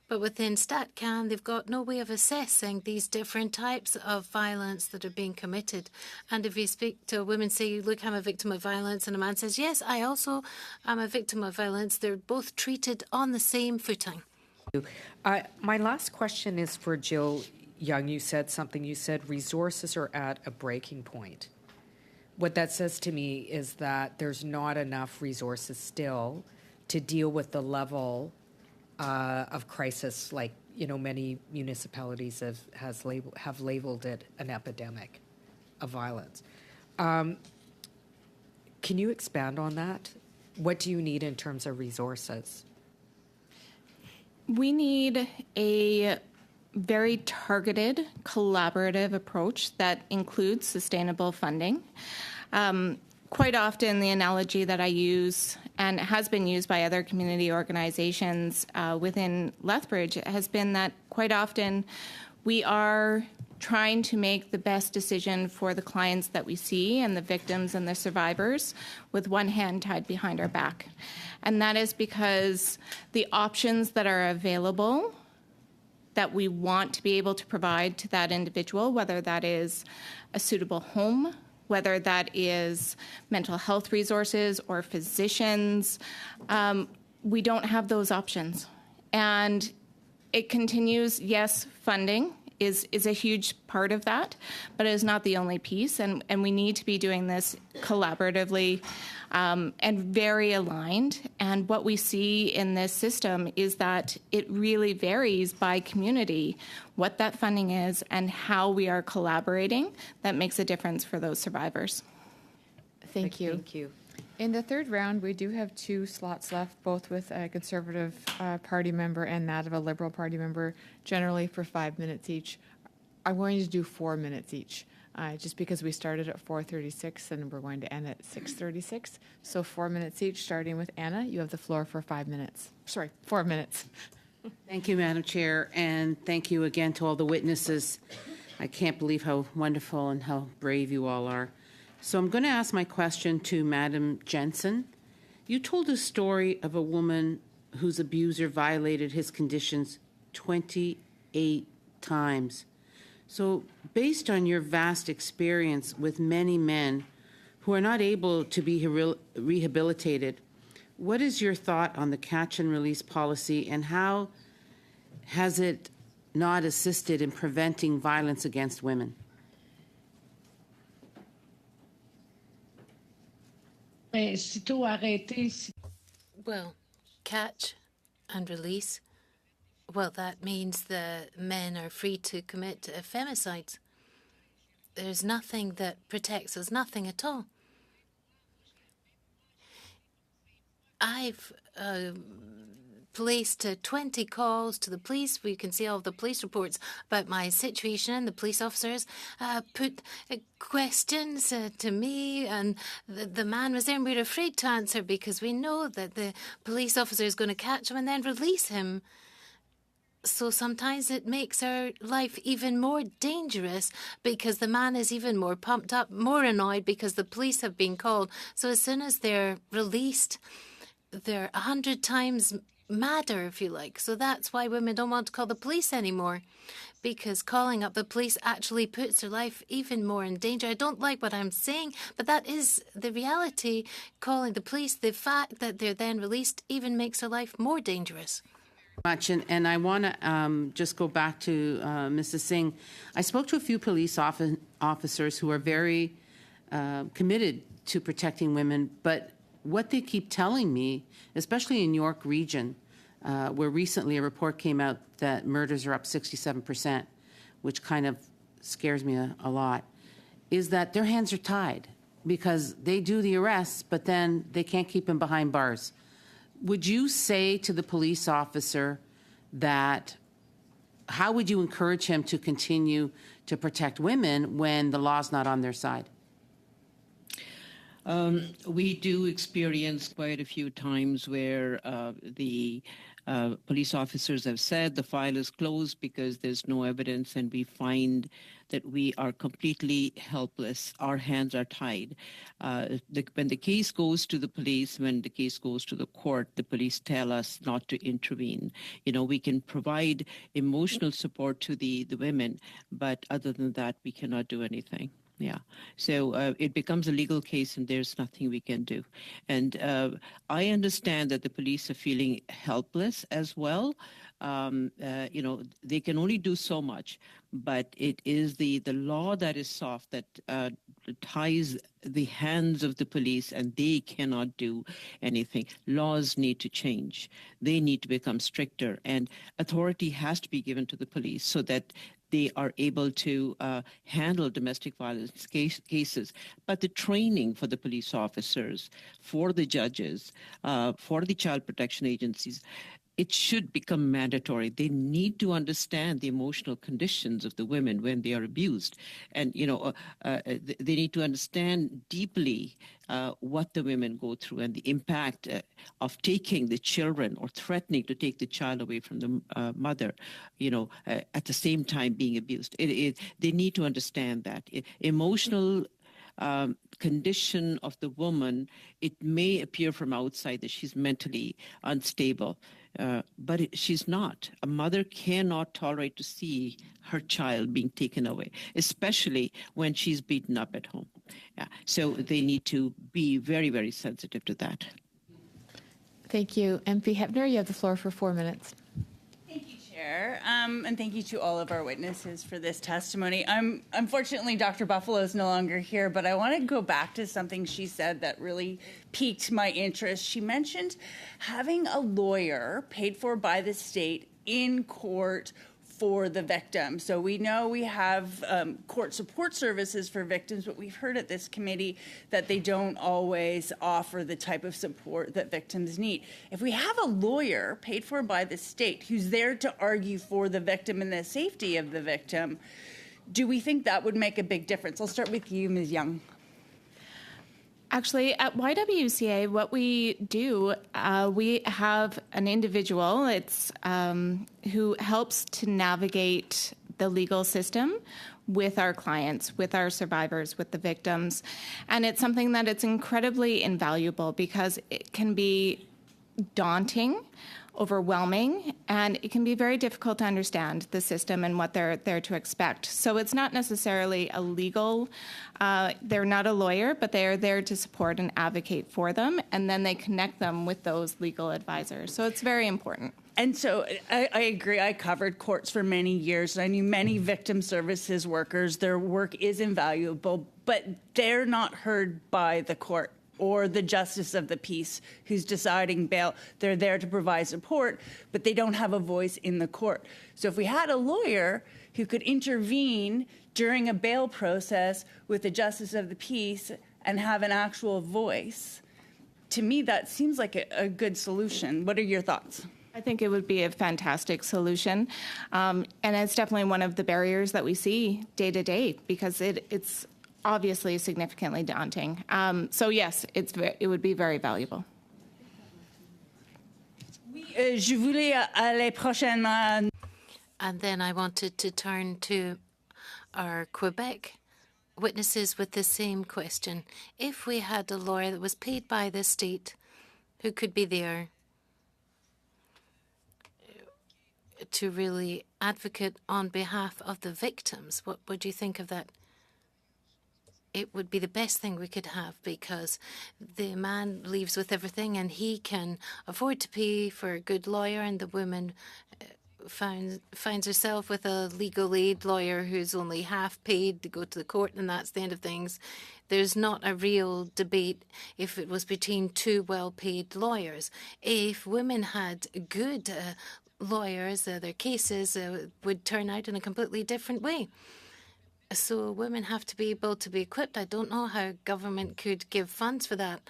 But within StatCan, they've got no way of assessing these different types of violence that are being committed. And if you speak to a woman, say, look, I'm a victim of violence, and a man says, yes, I also am a victim of violence, they're both treated on the same footing. My last question is for Jill Young. You said something. You said resources are at a breaking point. What that says to me is that there's not enough resources still to deal with the level of crisis, like many municipalities have labeled it an epidemic of violence. Can you expand on that? What do you need in terms of resources? We need a very targeted, collaborative approach that includes sustainable funding. Quite often, the analogy that I use, and has been used by other community organizations within Lethbridge, has been that quite often we are trying to make the best decision for the clients that we see and the victims and the survivors with one hand tied behind our back. And that is because the options that are available that we want to be able to provide to that individual, whether that is a suitable home, whether that is mental health resources or physicians, we don't have those options. And it continues, yes, funding is a huge part of that, but it is not the only piece. And we need to be doing this collaboratively and very aligned. And what we see in this system is that it really varies by community what that funding is and how we are collaborating that makes a difference for those survivors. Thank you. Thank you. In the third round, we do have 2 slots left, both with a Conservative Party member and that of a Liberal Party member, generally for 5 minutes each. I'm going to do 4 minutes each, just because we started at 4:36 and we're going to end at 6:36. So 4 minutes each, starting with Anna. You have the floor for 5 minutes. Sorry, 4 minutes. Thank you, Madam Chair, and thank you again to all the witnesses. I can't believe how wonderful and how brave you all are. So I'm going to ask my question to Madam Jensen. You told a story of a woman whose abuser violated his conditions 28 times. So based on your vast experience with many men who are not able to be rehabilitated, what is your thought on the catch and release policy, and how has it not assisted in preventing violence against women? Well, catch and release, well, that means the men are free to commit femicides. There's nothing that protects us, nothing at all. I've placed 20 calls to the police. We can see all of the police reports about my situation. The police officers put questions to me, and the man was there, and we were afraid to answer because we know that the police officer is going to catch him and then release him. So sometimes it makes our life even more dangerous because the man is even more pumped up, more annoyed because the police have been called. So as soon as they're released, they're 100 times madder, if you like. So that's why women don't want to call the police anymore, because calling up the police actually puts their life even more in danger. I don't like what I'm saying, but that is the reality. Calling the police, the fact that they're then released, even makes their life more dangerous. Much, and I want to just go back to Mrs. Singh. I spoke to a few police officers who are very committed to protecting women, but what they keep telling me, especially in York Region, where recently a report came out that murders are up 67%, which kind of scares me a lot, is that their hands are tied because they do the arrests, but then they can't keep them behind bars. Would you say to the police officer that how would you encourage him to continue to protect women when the law's not on their side? We do experience quite a few times where the police officers have said the file is closed because there's no evidence, and we find that we are completely helpless. Our hands are tied. When the case goes to the police, when the case goes to the court, the police tell us not to intervene. We can provide emotional support to the women, but other than that, we cannot do anything. Yeah. So it becomes a legal case and there's nothing we can do. And I understand that the police are feeling helpless as well. They can only do so much, but it is the law that is soft that ties the hands of the police, and they cannot do anything. Laws need to change. They need to become stricter, and authority has to be given to the police so that they are able to handle domestic violence cases. But the training for the police officers, for the judges, for the child protection agencies, it should become mandatory. They need to understand the emotional conditions of the women when they are abused. And, they need to understand deeply what the women go through and the impact of taking the children or threatening to take the child away from the mother, at the same time being abused. They need to understand that. Emotional condition of the woman, it may appear from outside that she's mentally unstable, but she's not. A mother cannot tolerate to see her child being taken away, especially when she's beaten up at home. Yeah. So they need to be very, very sensitive to that. Thank you. MP Hepner, you have the floor for 4 minutes. Thank you, Chair, and thank you to all of our witnesses for this testimony. Unfortunately, Dr. Buffalo is no longer here, but I want to go back to something she said that really piqued my interest. She mentioned having a lawyer paid for by the state in court for the victim. So we know we have court support services for victims, but we've heard at this committee that they don't always offer the type of support that victims need. If we have a lawyer paid for by the state who's there to argue for the victim and the safety of the victim, do we think that would make a big difference? I'll start with you, Ms. Young. Actually, at YWCA, what we do, we have an individual who helps to navigate the legal system with our clients, with our survivors, with the victims. And it's something that it's incredibly invaluable because it can be daunting, overwhelming, and it can be very difficult to understand the system and what they're there to expect. So it's not necessarily a legal, they're not a lawyer, but they are there to support and advocate for them, and then they connect them with those legal advisors. So it's very important. And so I agree. I covered courts for many years. I knew many victim services workers. Their work is invaluable, but they're not heard by the court or the justice of the peace who's deciding bail. They're there to provide support, but they don't have a voice in the court. So if we had a lawyer who could intervene during a bail process with the justice of the peace and have an actual voice, to me, that seems like a good solution. What are your thoughts? I think it would be a fantastic solution. And it's definitely one of the barriers that we see day to day because it's obviously significantly daunting. So yes, it would be very valuable. Je voulais aller prochainement. And then I wanted to turn to our Quebec witnesses with the same question. If we had a lawyer that was paid by the state who could be there to really advocate on behalf of the victims, what would you think of that? It would be the best thing we could have because the man leaves with everything and he can afford to pay for a good lawyer, and the woman finds herself with a legal aid lawyer who's only half paid to go to the court, and that's the end of things. There's not a real debate if it was between two well-paid lawyers. If women had good lawyers, their cases would turn out in a completely different way. So women have to be able to be equipped. I don't know how government could give funds for that.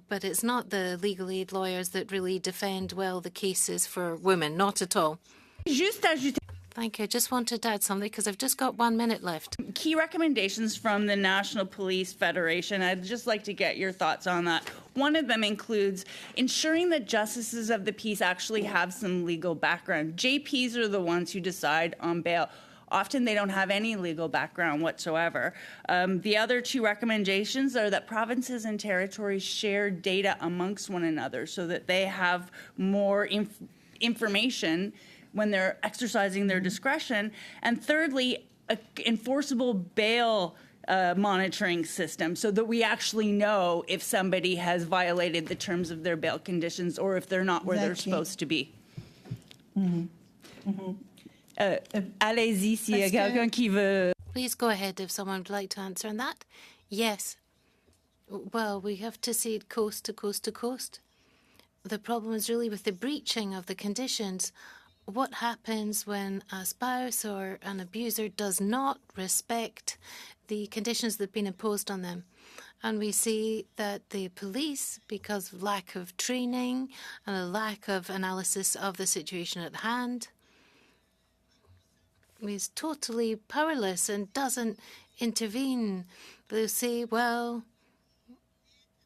But it's not the legal aid lawyers that really defend well the cases for women, not at all. Thank you. I just wanted to add something because I've just got 1 minute left. Key recommendations from the National Police Federation. I'd just like to get your thoughts on that. One of them includes ensuring that justices of the peace actually have some legal background. JPs are the ones who decide on bail. Often they don't have any legal background whatsoever. The other two recommendations are that provinces and territories share data amongst one another so that they have more information when they're exercising their discretion. And thirdly, an enforceable bail monitoring system so that we actually know if somebody has violated the terms of their bail conditions or if they're not where they're supposed to be. Allez-y s'il y a quelqu'un qui veut. Please go ahead if someone would like to answer on that. Yes. Well, we have to see it coast to coast to coast. The problem is really with the breaching of the conditions. What happens when a spouse or an abuser does not respect the conditions that have been imposed on them? And we see that the police, because of lack of training and a lack of analysis of the situation at hand, is totally powerless and doesn't intervene. They'll say, well,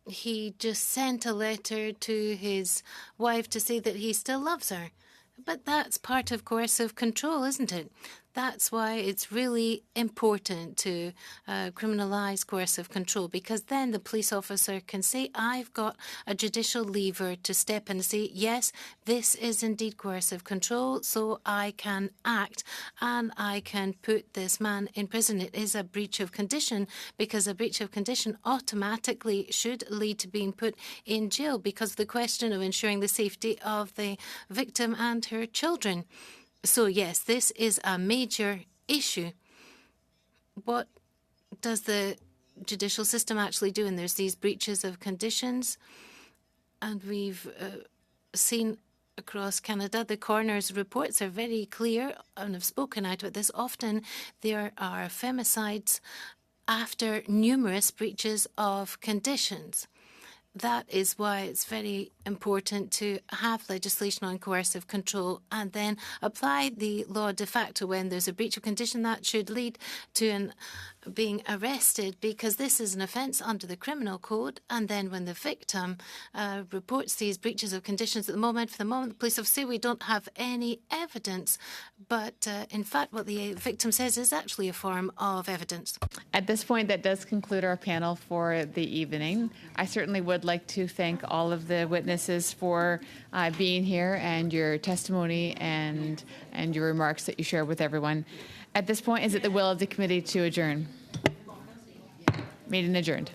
he just sent a letter to his wife to say that he still loves her. But that's part of coercive control, isn't it? That's why it's really important to criminalise coercive control, because then the police officer can say, I've got a judicial lever to step in and say, yes, this is indeed coercive control, so I can act and I can put this man in prison. It is a breach of condition, because a breach of condition automatically should lead to being put in jail because of the question of ensuring the safety of the victim and her children. So, yes, this is a major issue. What does the judicial system actually do? And there's these breaches of conditions. And we've seen across Canada, the coroner's reports are very clear, and I've spoken out about this often. There are femicides after numerous breaches of conditions. That is why it's very important to have legislation on coercive control and then apply the law de facto when there's a breach of condition. That should lead to being arrested, because this is an offence under the criminal code. And then when the victim reports these breaches of conditions, for the moment, the police officers say we don't have any evidence. But in fact, what the victim says is actually a form of evidence. At this point, that does conclude our panel for the evening. I certainly would like to thank all of the witnesses for being here and your testimony and your remarks that you shared with everyone. At this point, is it the will of the committee to adjourn? Meeting adjourned.